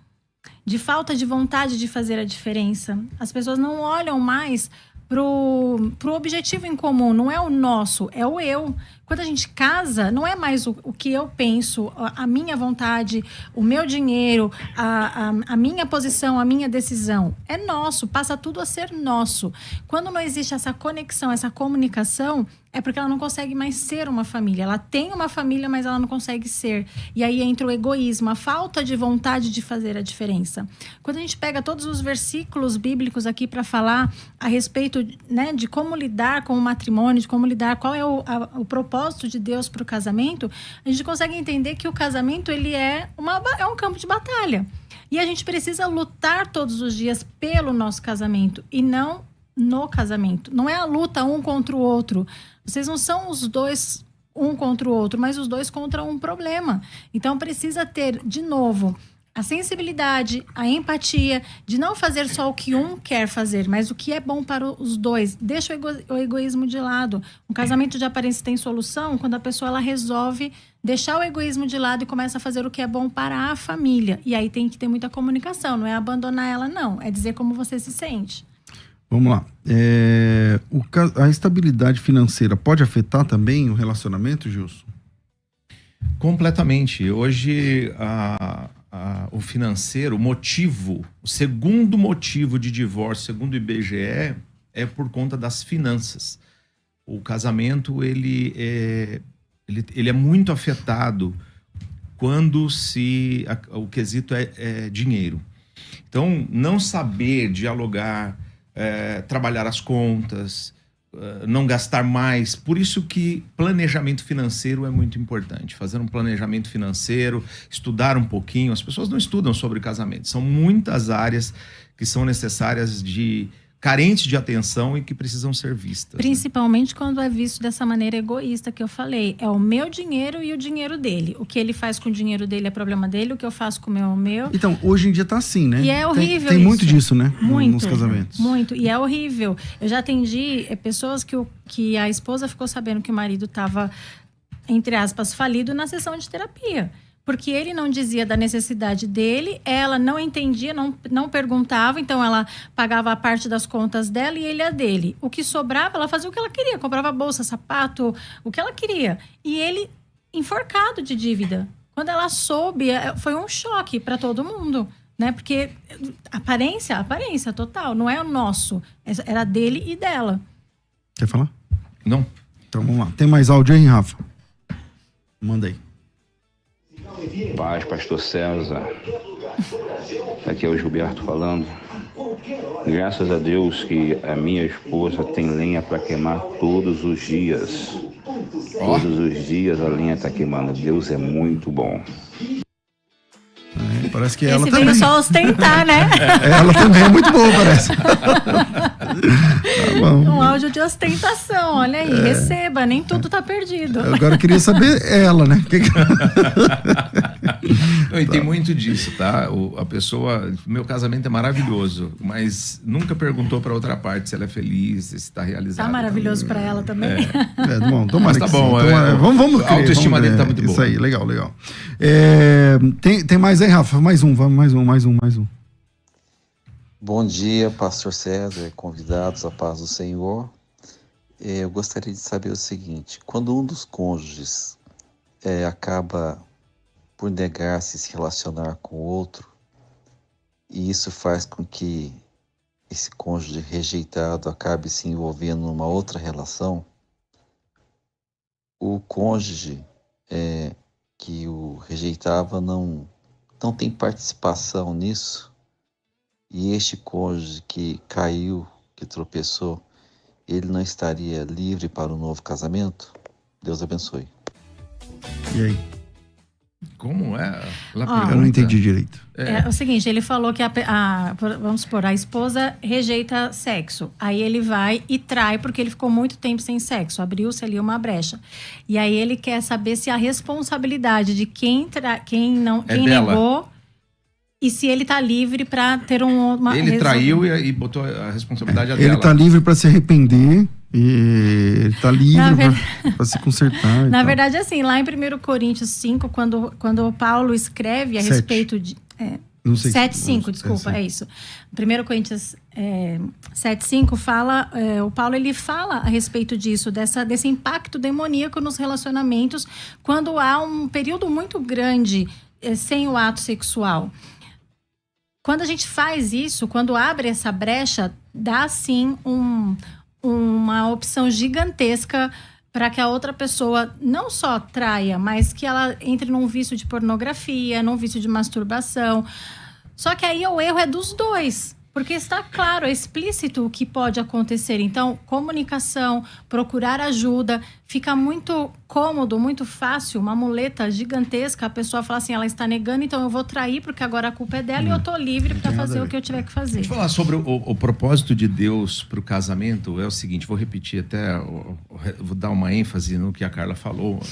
S2: de falta de vontade de fazer a diferença. As pessoas não olham mais pro objetivo em comum, não é o nosso, é o eu. Quando a gente casa, não é mais o que eu penso, a minha vontade, o meu dinheiro, a minha posição, a minha decisão. É nosso, passa tudo a ser nosso. Quando não existe essa conexão, essa comunicação, é porque ela não consegue mais ser uma família. Ela tem uma família, mas ela não consegue ser. E aí entra o egoísmo, a falta de vontade de fazer a diferença. Quando a gente pega todos os versículos bíblicos aqui para falar a respeito, né, de como lidar com o matrimônio, de como lidar, qual é o propósito de Deus para o casamento, a gente consegue entender que o casamento ele é um campo de batalha. E a gente precisa lutar todos os dias pelo nosso casamento e não no casamento. Não é a luta um contra o outro. Vocês não são os dois um contra o outro, mas os dois contra um problema. Então precisa ter, de novo, a sensibilidade, a empatia, de não fazer só o que um quer fazer, mas o que é bom para os dois. Deixa o egoísmo de lado. Um casamento de aparência tem solução quando a pessoa ela resolve deixar o egoísmo de lado e começa a fazer o que é bom para a família. E aí tem que ter muita comunicação, não é abandonar ela, não. É dizer como você se sente.
S1: Vamos lá. A estabilidade financeira pode afetar também o relacionamento, Gilson?
S3: Completamente. Hoje, o financeiro, o segundo motivo de divórcio, segundo o IBGE, é por conta das finanças. O casamento, ele é muito afetado quando o quesito é dinheiro. Então, não saber dialogar, trabalhar as contas, não gastar mais. Por isso que planejamento financeiro é muito importante. Fazer um planejamento financeiro, estudar um pouquinho. As pessoas não estudam sobre casamento. São muitas áreas que são necessárias carentes de atenção e que precisam ser vistas.
S2: Principalmente quando é visto dessa maneira egoísta que eu falei. É o meu dinheiro e o dinheiro dele. O que ele faz com o dinheiro dele é problema dele, o que eu faço com o meu é o meu.
S1: Então, hoje em dia tá assim, né?
S2: E é horrível
S1: Tem
S2: isso.
S1: muito disso, né?
S2: Muito,
S1: nos casamentos.
S2: Muito. E é horrível. Eu já atendi pessoas que a esposa ficou sabendo que o marido estava, entre aspas, falido na sessão de terapia. Porque ele não dizia da necessidade dele, ela não entendia, não perguntava, então ela pagava a parte das contas dela e ele a dele. O que sobrava, ela fazia o que ela queria, comprava bolsa, sapato, o que ela queria. E ele enforcado de dívida. Quando ela soube, foi um choque para todo mundo, né? Porque aparência total, não é o nosso, era dele e dela.
S1: Quer falar?
S3: Não.
S1: Então vamos lá. Tem mais áudio aí, Rafa? Manda aí.
S9: Paz, pastor César. Aqui é o Gilberto falando. Graças a Deus que a minha esposa tem lenha para queimar todos os dias. Todos os dias a lenha está queimando. Deus é muito bom.
S1: Parece que ela
S2: Esse
S1: também.
S2: veio só ostentar, né?
S1: Ela também é muito boa, parece. Tá bom.
S2: Um áudio de ostentação, olha aí, receba, nem tudo tá perdido.
S1: Agora eu queria saber ela, né?
S3: E tem muito disso, tá? A pessoa, meu casamento é maravilhoso, mas nunca perguntou para outra parte se ela é feliz, se está realizada.
S2: Tá maravilhoso para ela também.
S1: Bom, tomara
S3: mas tá
S1: que
S3: bom.
S1: Vamos
S3: a autoestima dele tá muito boa.
S1: Isso aí, legal. Tem mais aí, Rafa? Mais um.
S10: Bom dia, pastor César, convidados, a paz do Senhor. Eu gostaria de saber o seguinte: quando um dos cônjuges acaba por negar-se a se relacionar com o outro, e isso faz com que esse cônjuge rejeitado acabe se envolvendo numa outra relação, o cônjuge que o rejeitava não tem participação nisso, e este cônjuge que caiu, que tropeçou, ele não estaria livre para um novo casamento? Deus abençoe.
S1: E aí?
S3: Como é?
S1: Eu não entendi direito.
S2: É o seguinte, ele falou que vamos supor, a esposa rejeita sexo. Aí ele vai e trai porque ele ficou muito tempo sem sexo. Abriu-se ali uma brecha. E aí ele quer saber se a responsabilidade de quem negou e se ele tá livre para ter uma...
S3: Ele traiu e botou a responsabilidade dela.
S1: Ele tá livre para se arrepender E ele está livre para se consertar.
S2: Na verdade, assim, lá em 1 Coríntios 5, quando Paulo escreve a respeito de... 7,5, desculpa, é isso. 1 Coríntios 7,5 fala, o Paulo ele fala a respeito disso, desse impacto demoníaco nos relacionamentos quando há um período muito grande sem o ato sexual. Quando a gente faz isso, quando abre essa brecha, dá sim uma opção gigantesca para que a outra pessoa não só traia, mas que ela entre num vício de pornografia, num vício de masturbação. Só que aí o erro é dos dois, porque está claro, é explícito o que pode acontecer. Então, comunicação, procurar ajuda, fica muito cômodo, muito fácil, uma muleta gigantesca, a pessoa fala assim, ela está negando, então eu vou trair porque agora a culpa é dela e eu estou livre para fazer o que eu tiver que fazer.
S3: Deixa eu falar sobre o propósito de Deus para o casamento, é o seguinte, vou repetir até, vou dar uma ênfase no que a Carla falou.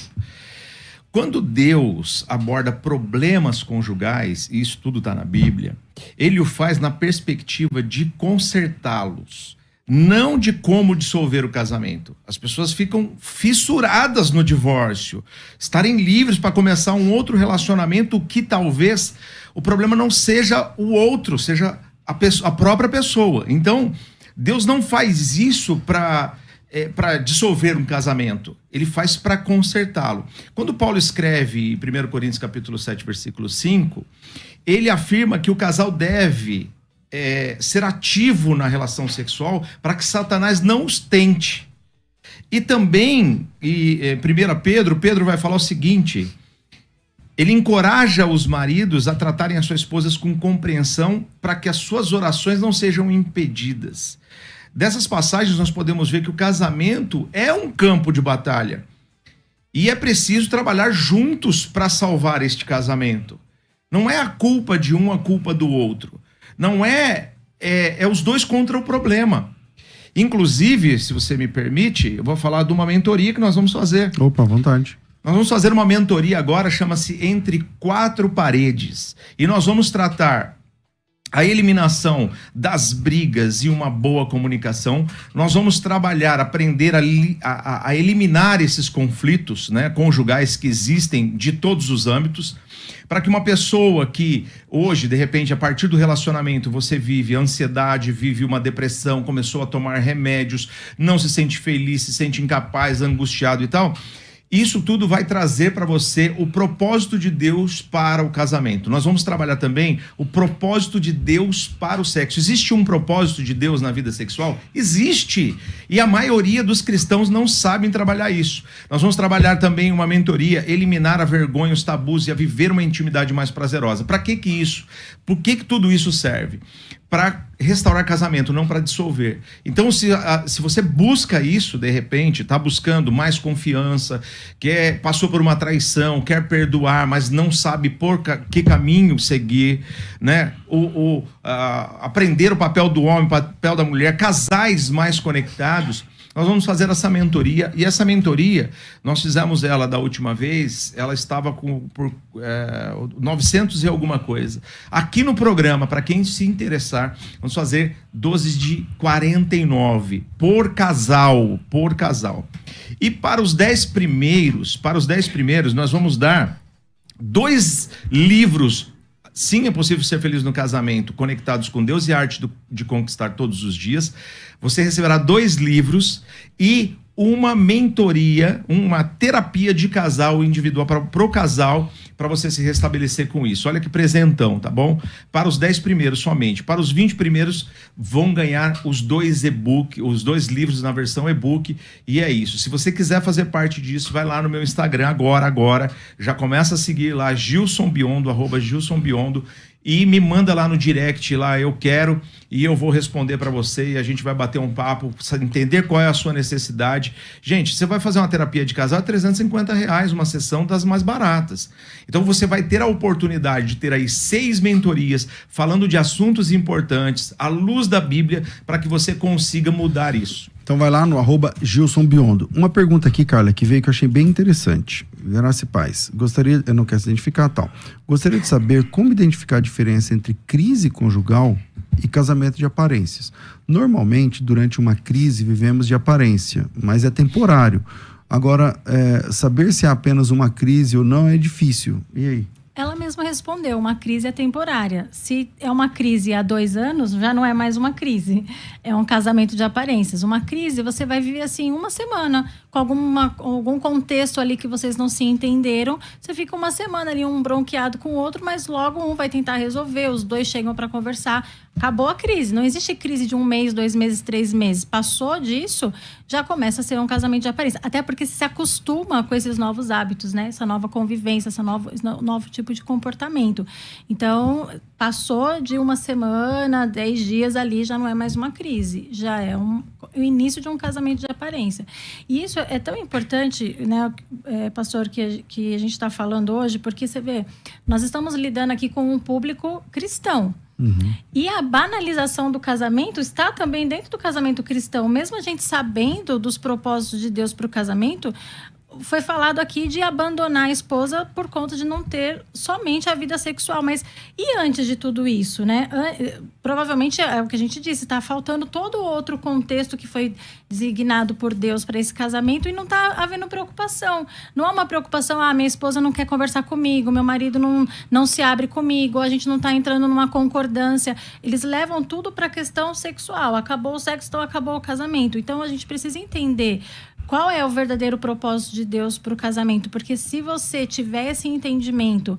S3: Quando Deus aborda problemas conjugais, e isso tudo está na Bíblia, ele o faz na perspectiva de consertá-los, não de como dissolver o casamento. As pessoas ficam fissuradas no divórcio, estarem livres para começar um outro relacionamento que talvez o problema não seja o outro, seja a própria pessoa. Então, Deus não faz isso para dissolver um casamento, ele faz para consertá-lo. Quando Paulo escreve em 1 Coríntios capítulo 7, versículo 5, ele afirma que o casal deve ser ativo na relação sexual para que Satanás não os tente. E também, em 1 Pedro vai falar o seguinte, ele encoraja os maridos a tratarem as suas esposas com compreensão para que as suas orações não sejam impedidas. Dessas passagens nós podemos ver que o casamento é um campo de batalha e é preciso trabalhar juntos para salvar este casamento. Não é a culpa de um, a culpa do outro. Não é os dois contra o problema. Inclusive, se você me permite, eu vou falar de uma mentoria que nós vamos fazer.
S1: Opa, à vontade.
S3: Nós vamos fazer uma mentoria agora, chama-se Entre Quatro Paredes. E nós vamos tratar a eliminação das brigas e uma boa comunicação. Nós vamos trabalhar, aprender a eliminar esses conflitos, né, conjugais que existem de todos os âmbitos, para que uma pessoa que hoje, de repente, a partir do relacionamento, você vive ansiedade, vive uma depressão, começou a tomar remédios, não se sente feliz, se sente incapaz, angustiado e tal... Isso tudo vai trazer para você o propósito de Deus para o casamento. Nós vamos trabalhar também o propósito de Deus para o sexo. Existe um propósito de Deus na vida sexual? Existe! E a maioria dos cristãos não sabem trabalhar isso. Nós vamos trabalhar também uma mentoria, eliminar a vergonha, os tabus e a viver uma intimidade mais prazerosa. Para que isso? Por que tudo isso serve? Para restaurar casamento, não para dissolver. Então, se você busca isso, de repente, está buscando mais confiança, passou por uma traição, quer perdoar, mas não sabe por que caminho seguir, né? Aprender o papel do homem, o papel da mulher, casais mais conectados, nós vamos fazer essa mentoria. E essa mentoria, nós fizemos ela da última vez, ela estava por 900 e alguma coisa. Aqui no programa, para quem se interessar, vamos fazer doses de 49 por casal. E para os 10 primeiros, nós vamos dar 2 livros. Sim, é possível ser feliz no casamento, Conectados com Deus e a Arte de Conquistar Todos os Dias. Você receberá 2 livros e uma mentoria, uma terapia de casal individual para o casal, para você se restabelecer com isso. Olha que presentão, tá bom? Para os 10 primeiros somente. Para os 20 primeiros vão ganhar os 2 os 2 livros na versão e-book. E é isso. Se você quiser fazer parte disso, vai lá no meu Instagram agora. Já começa a seguir lá, Gilson Biondo, @GilsonBiondo. E me manda lá no direct, lá eu quero, e eu vou responder para você e a gente vai bater um papo, entender qual é a sua necessidade. Gente, você vai fazer uma terapia de casal, R$350, uma sessão das mais baratas. Então você vai ter a oportunidade de ter aí 6 mentorias falando de assuntos importantes, à luz da Bíblia, para que você consiga mudar isso.
S1: Então vai lá no @GilsonBiondo. Uma pergunta aqui, Carla, que veio que eu achei bem interessante. Graça e paz. Eu não quero se identificar tal. Gostaria de saber como identificar a diferença entre crise conjugal e casamento de aparências. Normalmente, durante uma crise, vivemos de aparência, mas é temporário. Agora, saber se é apenas uma crise ou não é difícil. E aí?
S2: Ela mesma respondeu, uma crise é temporária. Se é uma crise há 2 anos, já não é mais uma crise. É um casamento de aparências. Uma crise, você vai viver assim uma semana, com algum contexto ali que vocês não se entenderam. Você fica uma semana ali, um bronqueado com o outro, mas logo um vai tentar resolver, os 2 chegam para conversar. Acabou a crise. Não existe crise de 1 mês, 2 meses, 3 meses. Passou disso, já começa a ser um casamento de aparência. Até porque se acostuma com esses novos hábitos, né? Essa nova convivência, esse novo tipo de comportamento. Então, passou de uma semana, 10 dias ali, já não é mais uma crise. Já é o início de um casamento de aparência. E isso é tão importante, né, pastor, que a gente está falando hoje, porque você vê, nós estamos lidando aqui com um público cristão. Uhum. E a banalização do casamento está também dentro do casamento cristão. Mesmo a gente sabendo dos propósitos de Deus para o casamento, foi falado aqui de abandonar a esposa por conta de não ter somente a vida sexual. Mas e antes de tudo isso, né? Provavelmente é o que a gente disse, está faltando todo outro contexto que foi designado por Deus para esse casamento e não está havendo preocupação. Não há uma preocupação, minha esposa não quer conversar comigo, meu marido não se abre comigo, a gente não está entrando numa concordância. Eles levam tudo para a questão sexual. Acabou o sexo, então acabou o casamento. Então a gente precisa entender qual é o verdadeiro propósito de Deus para o casamento? Porque se você tiver esse entendimento,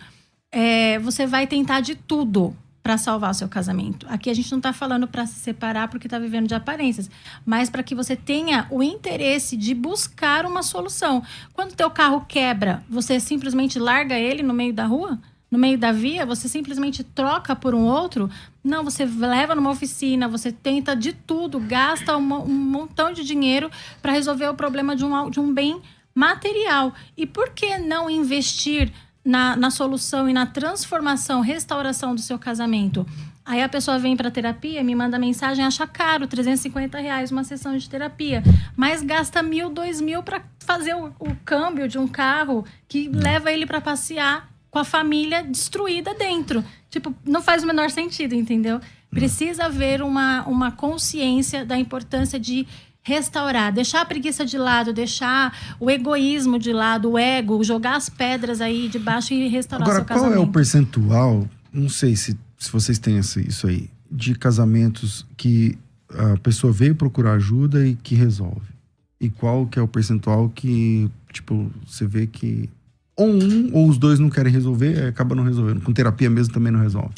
S2: você vai tentar de tudo para salvar o seu casamento. Aqui a gente não está falando para se separar porque está vivendo de aparências, mas para que você tenha o interesse de buscar uma solução. Quando o teu carro quebra, você simplesmente larga ele no meio da rua? No meio da via, você simplesmente troca por um outro? Não, você leva numa oficina, você tenta de tudo, gasta um montão de dinheiro para resolver o problema de um bem material. E por que não investir na solução e na transformação, restauração do seu casamento? Aí a pessoa vem para terapia, me manda mensagem, acha caro, R$350 uma sessão de terapia, mas gasta 1.000, 2.000 para fazer o câmbio de um carro que leva ele para passear com a família destruída dentro. Tipo, não faz o menor sentido, entendeu? Precisa haver uma consciência da importância de restaurar, deixar a preguiça de lado, deixar o egoísmo de lado, o ego, jogar as pedras aí de baixo e restaurar seu casamento.
S1: Agora, qual é o percentual, não sei se vocês têm isso aí, de casamentos que a pessoa veio procurar ajuda e que resolve? E qual que é o percentual que, tipo, você vê que ou um ou os 2 não querem resolver, acaba não resolvendo. Com terapia mesmo também não resolve.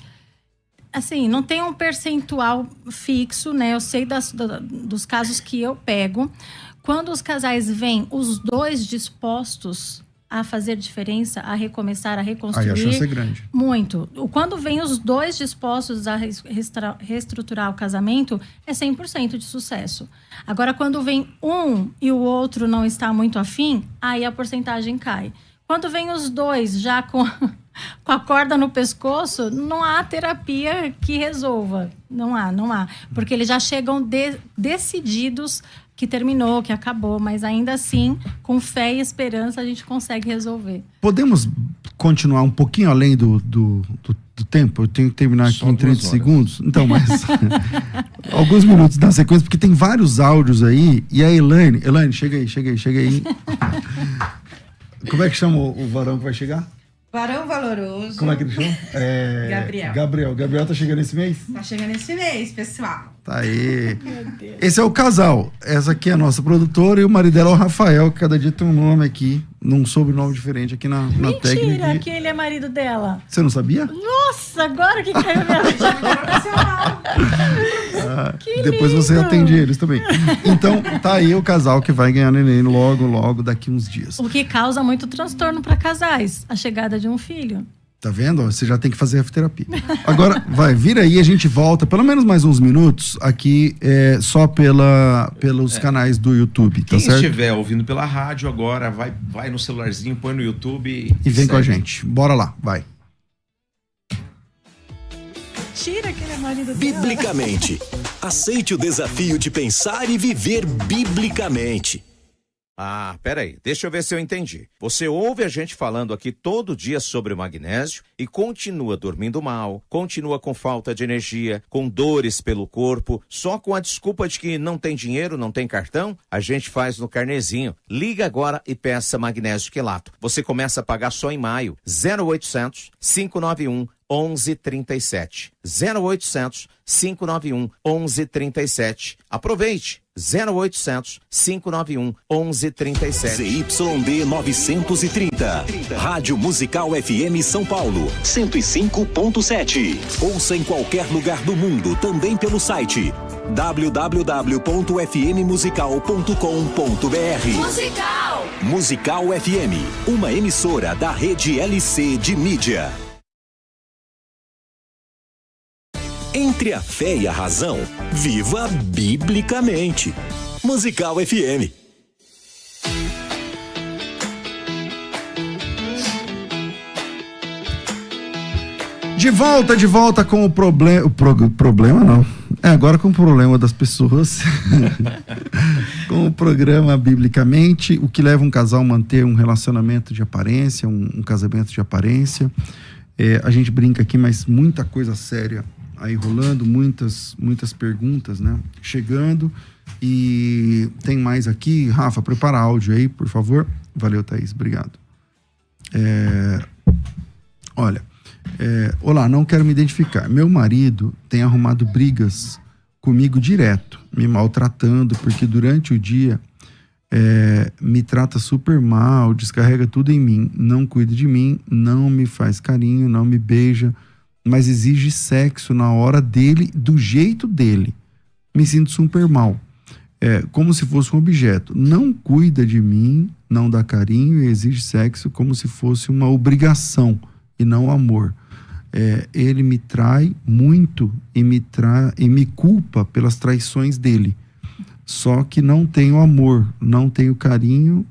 S2: Assim, não tem um percentual fixo, né? Eu sei dos casos que eu pego. Quando os casais vêm, os 2 dispostos a fazer diferença, a recomeçar, a reconstruir.
S1: Aí a chance é grande.
S2: Muito. Quando vem os 2 dispostos a reestruturar o casamento, é 100% de sucesso. Agora, quando vem um e o outro não está muito afim, aí a porcentagem cai. Quando vem os 2 já com a corda no pescoço, não há terapia que resolva. Não há. Porque eles já chegam decididos que terminou, que acabou. Mas ainda assim, com fé e esperança, a gente consegue resolver.
S1: Podemos continuar um pouquinho além do tempo? Eu tenho que terminar aqui em 30 segundos. Então, mas alguns minutos na sequência, porque tem vários áudios aí. E a Elaine, chega aí. Como é que chama o varão que vai chegar?
S11: Varão valoroso.
S1: Como é que ele chama? Gabriel tá chegando esse mês?
S11: Tá chegando esse mês, pessoal.
S1: Tá aí. Esse é o casal. Essa aqui é a nossa produtora e o marido dela é o Rafael, que cada dia tem um nome aqui, num sobrenome diferente aqui na técnica.
S2: Mentira, que ele é marido dela.
S1: Você não sabia?
S2: Nossa, agora que caiu minha
S1: depois você atende eles também. Então, tá aí o casal que vai ganhar neném logo daqui uns dias.
S2: O que causa muito transtorno para casais, a chegada de um filho.
S1: Tá vendo? Você já tem que fazer a terapia. Agora, vira aí, a gente volta, pelo menos mais uns minutos, aqui só pelos canais do YouTube, tá
S3: Quem
S1: certo?
S3: Quem estiver ouvindo pela rádio agora, vai no celularzinho, põe no YouTube
S1: e vem com a gente. Bora lá, vai.
S2: Tira aquele marido dela.
S6: Biblicamente. Aceite o desafio de pensar e viver biblicamente.
S12: Ah, peraí, deixa eu ver se eu entendi. Você ouve a gente falando aqui todo dia sobre o magnésio e continua dormindo mal, continua com falta de energia, com dores pelo corpo, só com a desculpa de que não tem dinheiro, não tem cartão? A gente faz no carnezinho. Liga agora e peça magnésio quelato. Você começa a pagar só em maio. 0800 591 1137. 0800 591 1137. Aproveite. 0800 591 1137.
S6: ZYD 930. Rádio Musical FM São Paulo, 105.7. Ouça em qualquer lugar do mundo, também pelo site www.fmmusical.com.br.
S13: Musical!
S6: Musical FM, uma emissora da rede LC de mídia. Entre a fé e a razão, viva biblicamente. Musical FM.
S1: De volta com o problema. Problema não. Agora com o problema das pessoas. Com o programa Biblicamente, o que leva um casal a manter um relacionamento de aparência, um casamento de aparência. A gente brinca aqui, mas muita coisa séria aí rolando, muitas perguntas, né? Chegando. E tem mais aqui. Rafa, prepara áudio aí, por favor. Valeu, Thaís. Obrigado. Olha. Olá, não quero me identificar. Meu marido tem arrumado brigas comigo direto, me maltratando, porque durante o dia me trata super mal, descarrega tudo em mim, não cuida de mim, não me faz carinho, não me beija, mas exige sexo na hora dele, do jeito dele. Me sinto super mal. Como se fosse um objeto. Não cuida de mim, não dá carinho e exige sexo como se fosse uma obrigação e não amor. Ele me trai muito e me culpa pelas traições dele. Só que não tenho amor, não tenho carinho,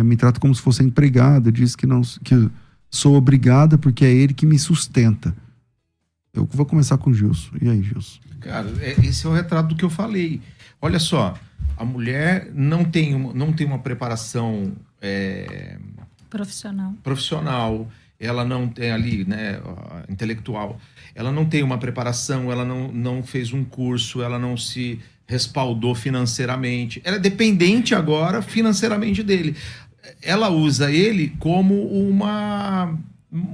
S1: me trata como se fosse empregada, diz que sou obrigada porque é ele que me sustenta. Eu vou começar com o Gilson. E aí, Gilson? Cara,
S3: esse é o retrato do que eu falei. Olha só, a mulher não tem uma preparação profissional. Ela não tem ali, né, intelectual. Ela não tem uma preparação, ela não fez um curso, ela não se respaldou financeiramente. Ela é dependente agora financeiramente dele. Ela usa ele como uma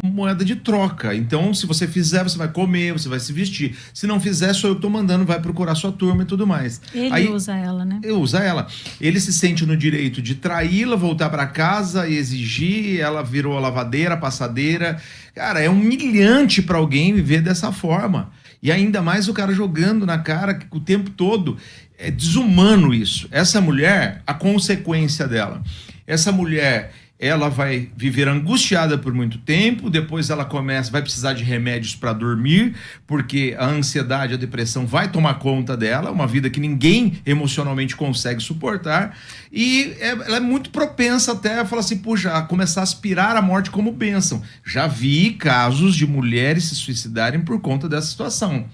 S3: moeda de troca. Então, se você fizer, você vai comer, você vai se vestir. Se não fizer, sou eu que tô mandando, vai procurar sua turma e tudo mais.
S2: Ele usa ela, né?
S3: Usa ela. Ele se sente no direito de traí-la, voltar para casa e exigir. Ela virou a lavadeira, a passadeira. Cara, é humilhante para alguém viver dessa forma. E ainda mais o cara jogando na cara o tempo todo. É desumano isso. Essa mulher, a consequência dela. Essa mulher, ela vai viver angustiada por muito tempo, depois ela vai precisar de remédios para dormir, porque a ansiedade, a depressão vai tomar conta dela, uma vida que ninguém emocionalmente consegue suportar, e ela é muito propensa até a falar assim, puxa, a começar a aspirar a morte como bênção. Já vi casos de mulheres se suicidarem por conta dessa situação.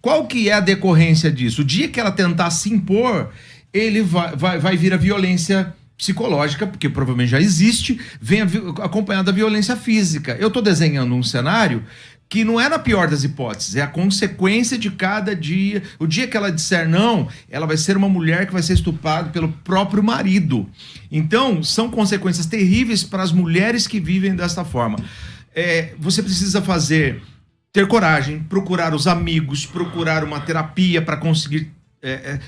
S3: Qual que é a decorrência disso? O dia que ela tentar se impor, ele vai vir a violência psicológica, porque provavelmente já existe, vem acompanhada da violência física. Eu estou desenhando um cenário que não é na pior das hipóteses, é a consequência de cada dia. O dia que ela disser não, ela vai ser uma mulher que vai ser estuprada pelo próprio marido. Então, são consequências terríveis para as mulheres que vivem desta forma. Você precisa ter coragem, procurar os amigos, procurar uma terapia para conseguir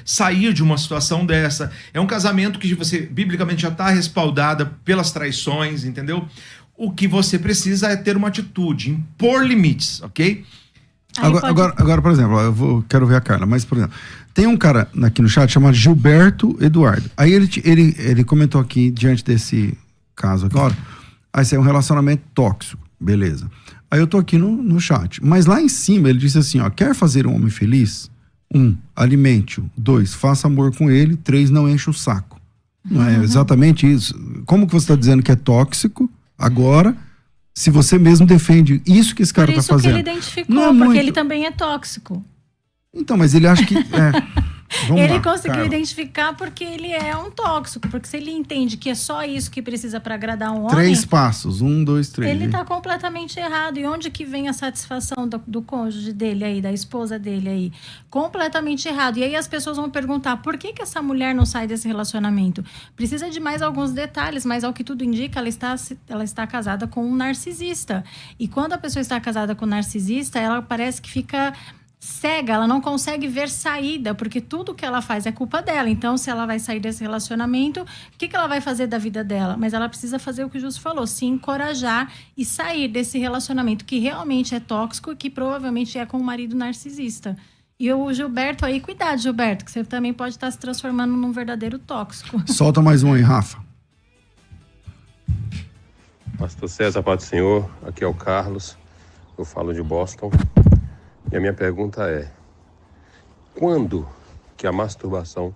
S3: sair de uma situação dessa. É um casamento que você, biblicamente, já está respaldada pelas traições, entendeu? O que você precisa é ter uma atitude, impor limites, ok?
S1: Agora, por exemplo, quero ver a Carla, mas, por exemplo, tem um cara aqui no chat chamado Gilberto Eduardo. Aí ele comentou aqui, diante desse caso agora, esse é um relacionamento tóxico, beleza. Aí eu tô aqui no chat, mas lá em cima ele disse assim, ó, quer fazer um homem feliz? 1, alimente-o. 2, faça amor com ele. 3, não enche o saco. Não é exatamente isso? Como que você está dizendo que é tóxico agora, se você mesmo defende isso que esse cara está fazendo?
S2: Por isso que ele identificou, porque ele também é tóxico.
S1: Então, mas ele acha que...
S2: Ele conseguiu identificar porque ele é um tóxico. Porque se ele entende que é só isso que precisa para agradar um homem...
S1: 3 passos. 1, 2, 3.
S2: Ele tá completamente errado. E onde que vem a satisfação do cônjuge dele aí, da esposa dele aí? Completamente errado. E aí as pessoas vão perguntar, por que essa mulher não sai desse relacionamento? Precisa de mais alguns detalhes, mas ao que tudo indica, ela está casada com um narcisista. E quando a pessoa está casada com um narcisista, ela parece que fica... cega, ela não consegue ver saída, porque tudo que ela faz é culpa dela. Então, se ela vai sair desse relacionamento, o que ela vai fazer da vida dela? Mas ela precisa fazer o que o Justo falou, se encorajar e sair desse relacionamento que realmente é tóxico e que provavelmente é com um marido narcisista. E o Gilberto aí, cuidado, Gilberto, que você também pode estar se transformando num verdadeiro tóxico.
S1: Solta mais um aí, Rafa.
S13: Pastor César, Paz do Senhor, aqui é o Carlos, eu falo de Boston. E a minha pergunta é, quando que a masturbação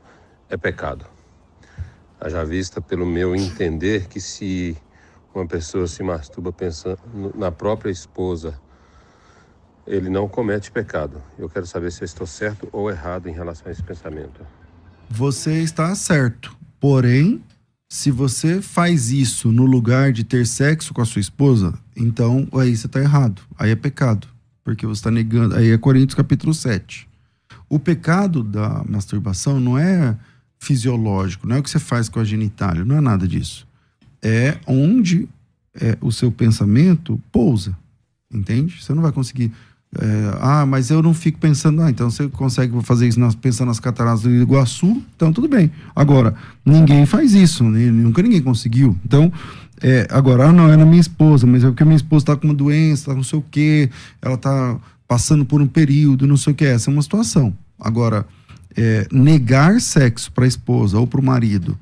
S13: é pecado? Haja vista pelo meu entender que se uma pessoa se masturba pensando na própria esposa, ele não comete pecado. Eu quero saber se eu estou certo ou errado em relação a esse pensamento.
S1: Você está certo, porém, se você faz isso no lugar de ter sexo com a sua esposa, então aí você está errado, aí é pecado. Porque você está negando. Aí é Coríntios capítulo 7. O pecado da masturbação não é fisiológico, não é o que você faz com a genitália, não é nada disso. É onde o seu pensamento pousa. Entende? Você não vai conseguir. Mas eu não fico pensando. Então você consegue fazer isso pensando nas cataratas do Iguaçu, então tudo bem. Agora, ninguém faz isso, nunca ninguém conseguiu. Então. Agora, não, é na minha esposa, mas é porque a minha esposa tá com uma doença, tá não sei o quê, ela tá passando por um período, não sei o que, essa é uma situação. Agora, negar sexo para a esposa ou para o marido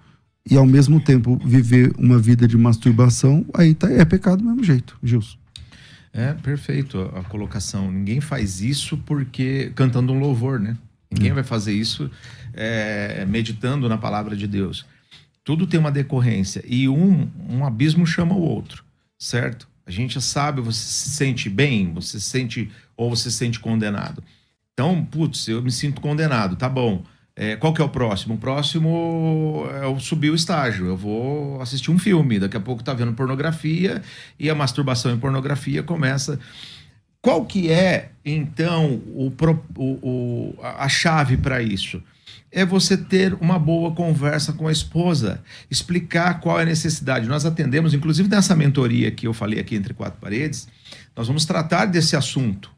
S1: e ao mesmo tempo viver uma vida de masturbação, aí é pecado do mesmo jeito, Gilson.
S3: Perfeito a colocação. Ninguém faz isso porque cantando um louvor, né? Ninguém vai fazer isso meditando na palavra de Deus. Tudo tem uma decorrência e um abismo chama o outro, certo? A gente sabe, você se sente bem, você se sente ou você se sente condenado. Então, eu me sinto condenado, tá bom. Qual que é o próximo? O próximo é eu subir o estágio, eu vou assistir um filme, daqui a pouco tá vendo pornografia e a masturbação em pornografia começa... Qual que é, então, a chave para isso? É você ter uma boa conversa com a esposa, explicar qual é a necessidade. Nós atendemos, inclusive nessa mentoria que eu falei aqui entre 4 paredes, nós vamos tratar desse assunto,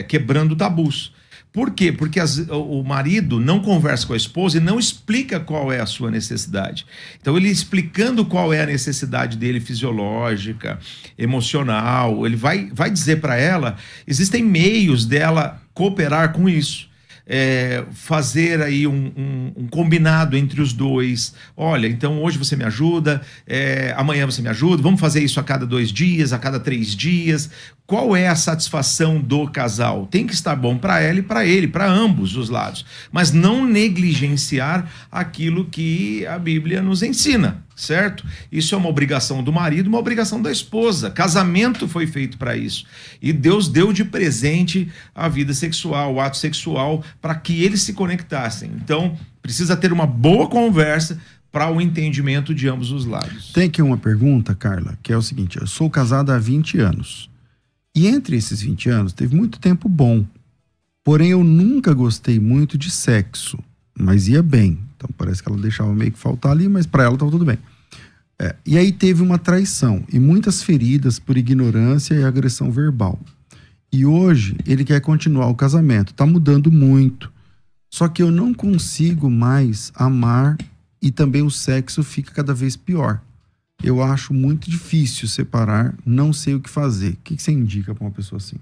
S3: quebrando tabus. Por quê? Porque o marido não conversa com a esposa e não explica qual é a sua necessidade. Então, ele explicando qual é a necessidade dele fisiológica, emocional, ele vai dizer para ela, existem meios dela cooperar com isso. Fazer aí um combinado entre os dois. Olha, então hoje você me ajuda, amanhã você me ajuda, vamos fazer isso a cada 2 dias, a cada 3 dias. Qual é a satisfação do casal? Tem que estar bom para ela e para ele, para ambos os lados. Mas não negligenciar aquilo que a Bíblia nos ensina, certo? Isso é uma obrigação do marido, uma obrigação da esposa. Casamento foi feito para isso. E Deus deu de presente a vida sexual, o ato sexual, para que eles se conectassem. Então, precisa ter uma boa conversa para o entendimento de ambos os lados.
S1: Tem aqui uma pergunta, Carla, que é o seguinte: eu sou casada há 20 anos. E entre esses 20 anos, teve muito tempo bom. Porém, eu nunca gostei muito de sexo, mas ia bem. Então, parece que ela deixava meio que faltar ali, mas para ela estava tudo bem. E aí teve uma traição e muitas feridas por ignorância e agressão verbal. E hoje, ele quer continuar o casamento. Tá mudando muito. Só que eu não consigo mais amar e também o sexo fica cada vez pior. Eu acho muito difícil separar, não sei o que fazer. O que você indica para uma pessoa assim?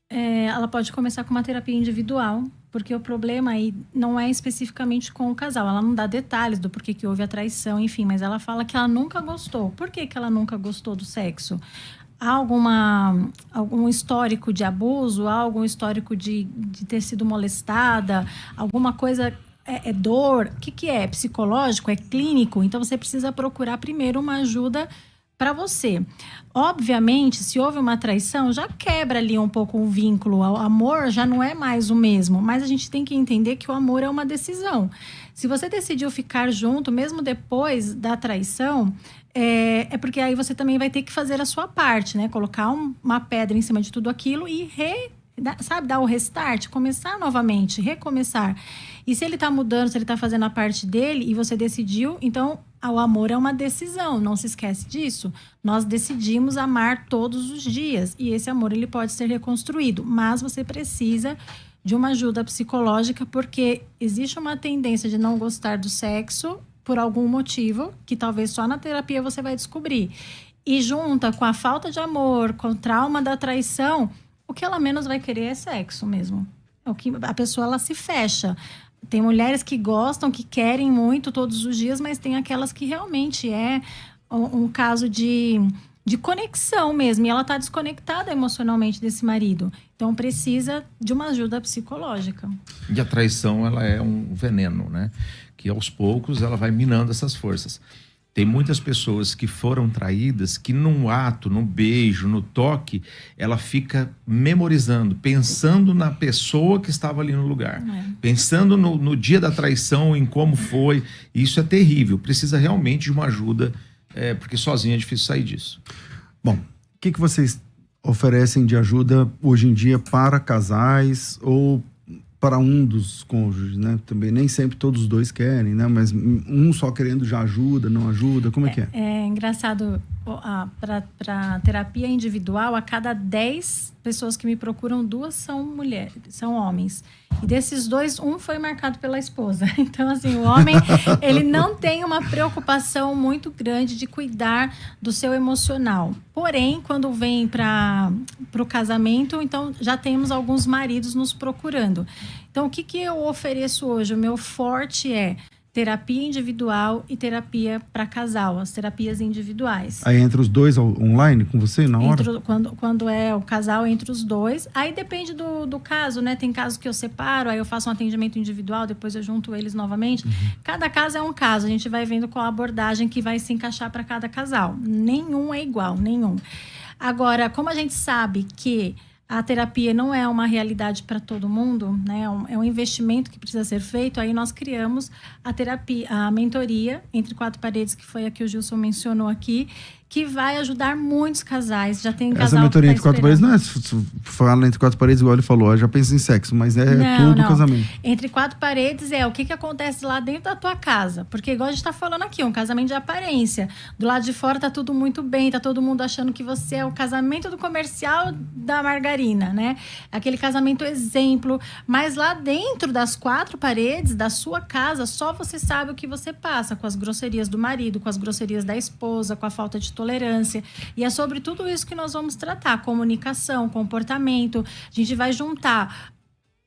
S2: Ela pode começar com uma terapia individual, porque o problema aí não é especificamente com o casal. Ela não dá detalhes do porquê que houve a traição, enfim, mas ela fala que ela nunca gostou. Por que ela nunca gostou do sexo? Há algum histórico de abuso? Há algum histórico de ter sido molestada? Alguma coisa... É dor? O que é? Psicológico? É clínico? Então, você precisa procurar primeiro uma ajuda para você. Obviamente, se houve uma traição, já quebra ali um pouco o vínculo. O amor já não é mais o mesmo. Mas a gente tem que entender que o amor é uma decisão. Se você decidiu ficar junto, mesmo depois da traição, é porque aí você também vai ter que fazer a sua parte, né? Colocar uma pedra em cima de tudo aquilo e dar o restart, começar novamente, recomeçar. E se ele tá mudando, se ele tá fazendo a parte dele e você decidiu, então o amor é uma decisão, não se esquece disso. Nós decidimos amar todos os dias e esse amor ele pode ser reconstruído, mas você precisa de uma ajuda psicológica porque existe uma tendência de não gostar do sexo por algum motivo que talvez só na terapia você vai descobrir. E junta com a falta de amor, com o trauma da traição, o que ela menos vai querer é sexo mesmo. O que a pessoa ela se fecha. Tem mulheres que gostam, que querem muito todos os dias, mas tem aquelas que realmente é um caso de conexão mesmo. E ela está desconectada emocionalmente desse marido. Então precisa de uma ajuda psicológica.
S3: E a traição, ela é um veneno, né? Que aos poucos ela vai minando essas forças. Tem muitas pessoas que foram traídas que num ato, no beijo, no toque, ela fica memorizando, pensando na pessoa que estava ali no lugar. Pensando no dia da traição, em como foi. Isso é terrível. Precisa realmente de uma ajuda, porque sozinho é difícil sair disso.
S1: Bom, o que vocês oferecem de ajuda hoje em dia para casais ou para um dos cônjuges, né? Também nem sempre todos os dois querem, né? Mas um só querendo já ajuda, não ajuda, como é que é?
S2: É engraçado, para terapia individual, a cada 10 pessoas que me procuram, 2 são mulheres, são homens. E desses 2, um foi marcado pela esposa. Então, assim, o homem, ele não tem uma preocupação muito grande de cuidar do seu emocional. Porém, quando vem para o casamento, então já temos alguns maridos nos procurando. Então, o que eu ofereço hoje? O meu forte é terapia individual e terapia para casal, as terapias individuais.
S1: Aí entre os dois online com você na hora?
S2: Quando é o casal, entre os dois. Aí depende do caso, né? Tem casos que eu separo, aí eu faço um atendimento individual, depois eu junto eles novamente. Cada caso é um caso, a gente vai vendo qual a abordagem que vai se encaixar para cada casal. Nenhum é igual, nenhum. Agora, como a gente sabe que a terapia não é uma realidade para todo mundo, né? É um investimento que precisa ser feito. Aí nós criamos a terapia, a mentoria Entre Quatro Paredes, que foi a que o Gilson mencionou aqui, que vai ajudar muitos casais. Já tem casal.
S1: Essa mentoria
S2: tá
S1: Entre Quatro Paredes não é falar Entre Quatro Paredes, igual ele falou, já pensa em sexo, mas tudo casamento.
S2: Entre Quatro Paredes é o que acontece lá dentro da tua casa. Porque igual a gente está falando aqui, um casamento de aparência. Do lado de fora tá tudo muito bem, tá todo mundo achando que você é o casamento do comercial da margarina, né? Aquele casamento exemplo. Mas lá dentro das 4 paredes da sua casa, só você sabe o que você passa com as grosserias do marido, com as grosserias da esposa, com a falta de tolerância. E é sobre tudo isso que nós vamos tratar. Comunicação, comportamento. A gente vai juntar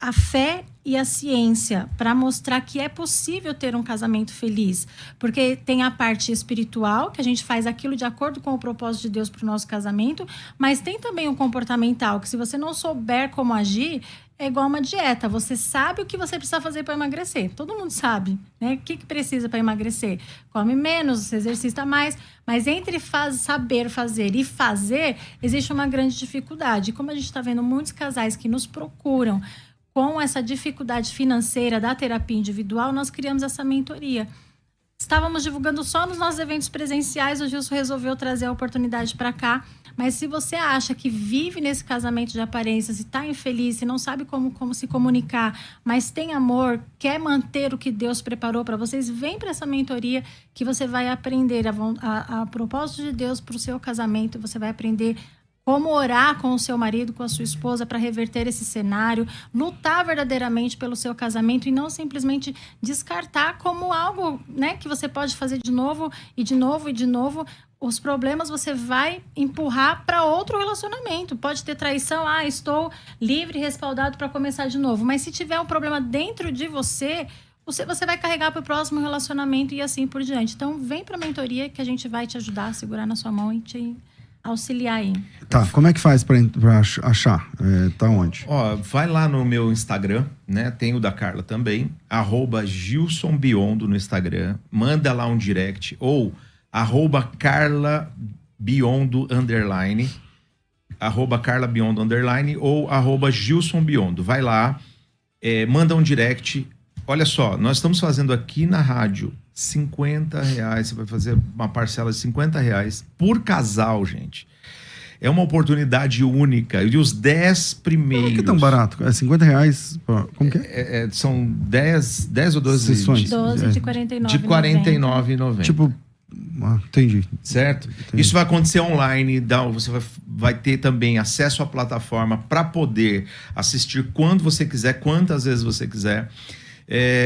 S2: a fé e a ciência para mostrar que é possível ter um casamento feliz. Porque tem a parte espiritual, que a gente faz aquilo de acordo com o propósito de Deus para o nosso casamento, mas tem também o comportamental, que se você não souber como agir, é igual uma dieta. Você sabe o que você precisa fazer para emagrecer. Todo mundo sabe, né? O que precisa para emagrecer? Come menos, se exercita mais. Mas entre saber fazer e fazer, existe uma grande dificuldade. E como a gente está vendo muitos casais que nos procuram com essa dificuldade financeira da terapia individual, nós criamos essa mentoria. Estávamos divulgando só nos nossos eventos presenciais, o Gilson resolveu trazer a oportunidade para cá. Mas se você acha que vive nesse casamento de aparências e está infeliz, e não sabe como se comunicar, mas tem amor, quer manter o que Deus preparou para vocês, vem para essa mentoria que você vai aprender a propósito de Deus para o seu casamento, você vai aprender como orar com o seu marido, com a sua esposa para reverter esse cenário, lutar verdadeiramente pelo seu casamento e não simplesmente descartar como algo, né, que você pode fazer de novo e de novo e de novo. Os problemas você vai empurrar para outro relacionamento. Pode ter traição, estou livre e respaldado para começar de novo. Mas se tiver um problema dentro de você vai carregar para o próximo relacionamento e assim por diante. Então, vem para a mentoria que a gente vai te ajudar a segurar na sua mão e te auxiliar aí.
S1: Tá, como é que faz para achar? Tá onde?
S3: Vai lá no meu Instagram, né? Tem o da Carla também, @GilsonBiondo no Instagram. Manda lá um direct ou @Carla Biondo _ @Carla Biondo _ ou @Gilson Biondo. Vai lá, manda um direct. Olha só, nós estamos fazendo aqui na rádio R$50. Você vai fazer uma parcela de R$50 por casal, gente. É uma oportunidade única. E os 10 primeiros...
S1: Por que é tão barato? É R$50? Como que é?
S3: São 10 ou 12
S2: sessões? 12 de R$49,90.
S3: De R$49,90.
S1: Tipo, entendi.
S3: Certo?
S1: Entendi.
S3: Isso vai acontecer online. Você vai ter também acesso à plataforma para poder assistir quando você quiser, quantas vezes você quiser.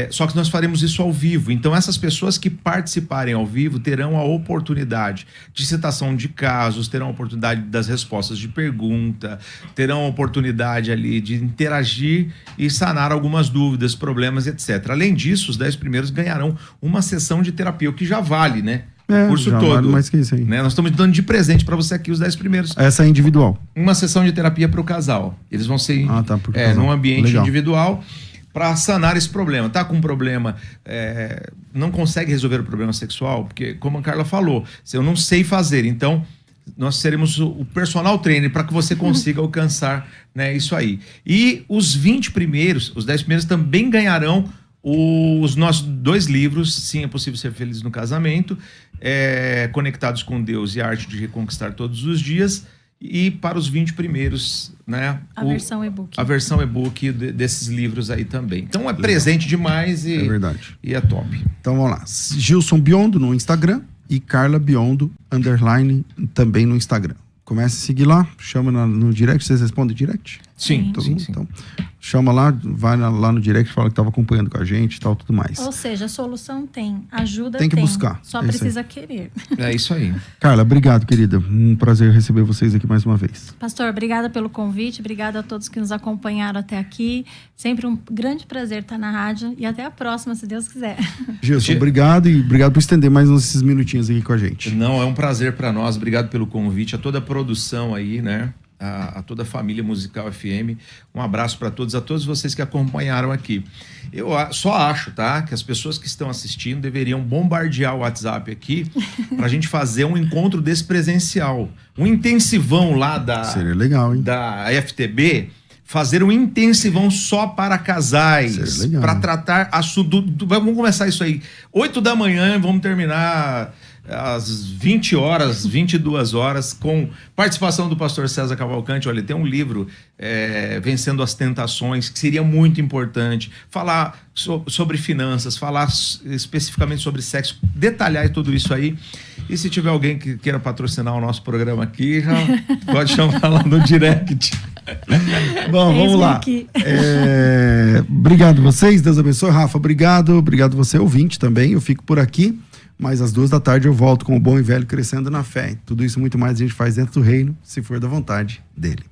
S3: Só que nós faremos isso ao vivo. Então essas pessoas que participarem ao vivo terão a oportunidade de citação de casos, terão a oportunidade das respostas de pergunta, terão a oportunidade ali de interagir e sanar algumas dúvidas, problemas, etc. Além disso, os 10 primeiros ganharão uma sessão de terapia, o que já vale, né? O curso todo.
S1: Vale mais que isso aí.
S3: Né? Nós estamos dando de presente para você aqui os 10 primeiros.
S1: Essa é individual.
S3: Uma sessão de terapia para o casal. Eles vão ser num ambiente
S1: Legal.
S3: Individual, para sanar esse problema. Tá com um problema, não consegue resolver o problema sexual, porque, como a Carla falou, eu não sei fazer, então nós seremos o personal trainer para que você consiga alcançar, né, isso aí. E os 20 primeiros, os 10 primeiros também ganharão os nossos 2 livros, Sim, é Possível Ser Feliz no Casamento, Conectados com Deus e a Arte de Reconquistar Todos os Dias. E para os 20 primeiros, né?
S2: A versão e-book.
S3: A versão e-book desses livros aí também. Então é presente demais e...
S1: É verdade.
S3: E é top.
S1: Então vamos lá. Gilson Biondo no Instagram e Carla Biondo _ também no Instagram. Comece a seguir lá, chama no direct. Vocês respondem direct?
S3: Sim,
S1: Todo
S3: sim,
S1: mundo?
S3: sim.
S1: Então, chama lá, vai lá no direct, fala que estava acompanhando com a gente e tal, tudo mais.
S2: Ou seja, solução tem, ajuda
S1: tem que buscar.
S2: Só
S1: É isso
S2: precisa querer.
S3: É isso aí.
S1: Carla, obrigado, querida. Um prazer receber vocês aqui mais uma vez.
S2: Pastor, obrigada pelo convite, obrigada a todos que nos acompanharam até aqui. Sempre um grande prazer estar na rádio e até a próxima, se Deus quiser.
S1: Gilson, obrigado e obrigado por estender mais esses minutinhos aqui com a gente.
S3: Não, é um prazer para nós. Obrigado pelo convite, a toda a produção aí, né? A toda a família Musical FM. Um abraço para todos, a todos vocês que acompanharam aqui. Eu só acho, tá, que as pessoas que estão assistindo deveriam bombardear o WhatsApp aqui para a gente fazer um encontro desse presencial. Um intensivão lá
S1: Seria legal, hein?
S3: Da FTB, fazer um intensivão só para casais, para tratar assunto. Vamos começar isso aí 8 da manhã, vamos terminar às 20 horas, 22 horas, com participação do pastor César Cavalcante. Olha, tem um livro, Vencendo as Tentações, que seria muito importante. Falar sobre finanças, falar especificamente sobre sexo, detalhar tudo isso aí. E se tiver alguém que queira patrocinar o nosso programa aqui, já pode chamar lá no direct.
S1: Bom, vamos lá. Obrigado vocês, Deus abençoe. Rafa, obrigado você, ouvinte também. Eu fico por aqui. Mas às 14h eu volto com o bom e velho Crescendo na Fé. Tudo isso e muito mais a gente faz dentro do reino, se for da vontade dele.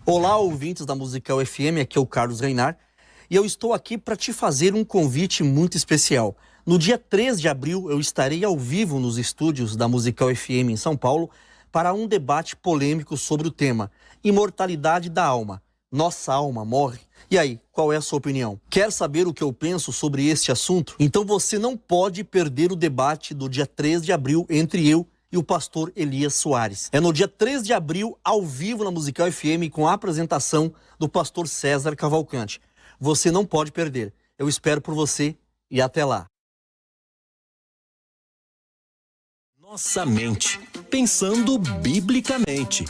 S7: Olá, ouvintes da Musical FM, aqui é o Carlos Reinar. E eu estou aqui para te fazer um convite muito especial. No dia 3 de abril, eu estarei ao vivo nos estúdios da Musical FM em São Paulo para um debate polêmico sobre o tema Imortalidade da Alma. Nossa alma morre. E aí, qual é a sua opinião? Quer saber o que eu penso sobre este assunto? Então você não pode perder o debate do dia 3 de abril entre eu e o pastor Elias Soares. É no dia 3 de abril, ao vivo na Musical FM, com a apresentação do pastor César Cavalcante. Você não pode perder. Eu espero por você e até lá.
S6: Nossa mente, pensando biblicamente.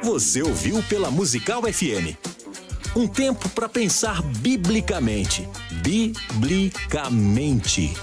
S6: Você ouviu pela Musical FM. Um tempo para pensar biblicamente. Biblicamente.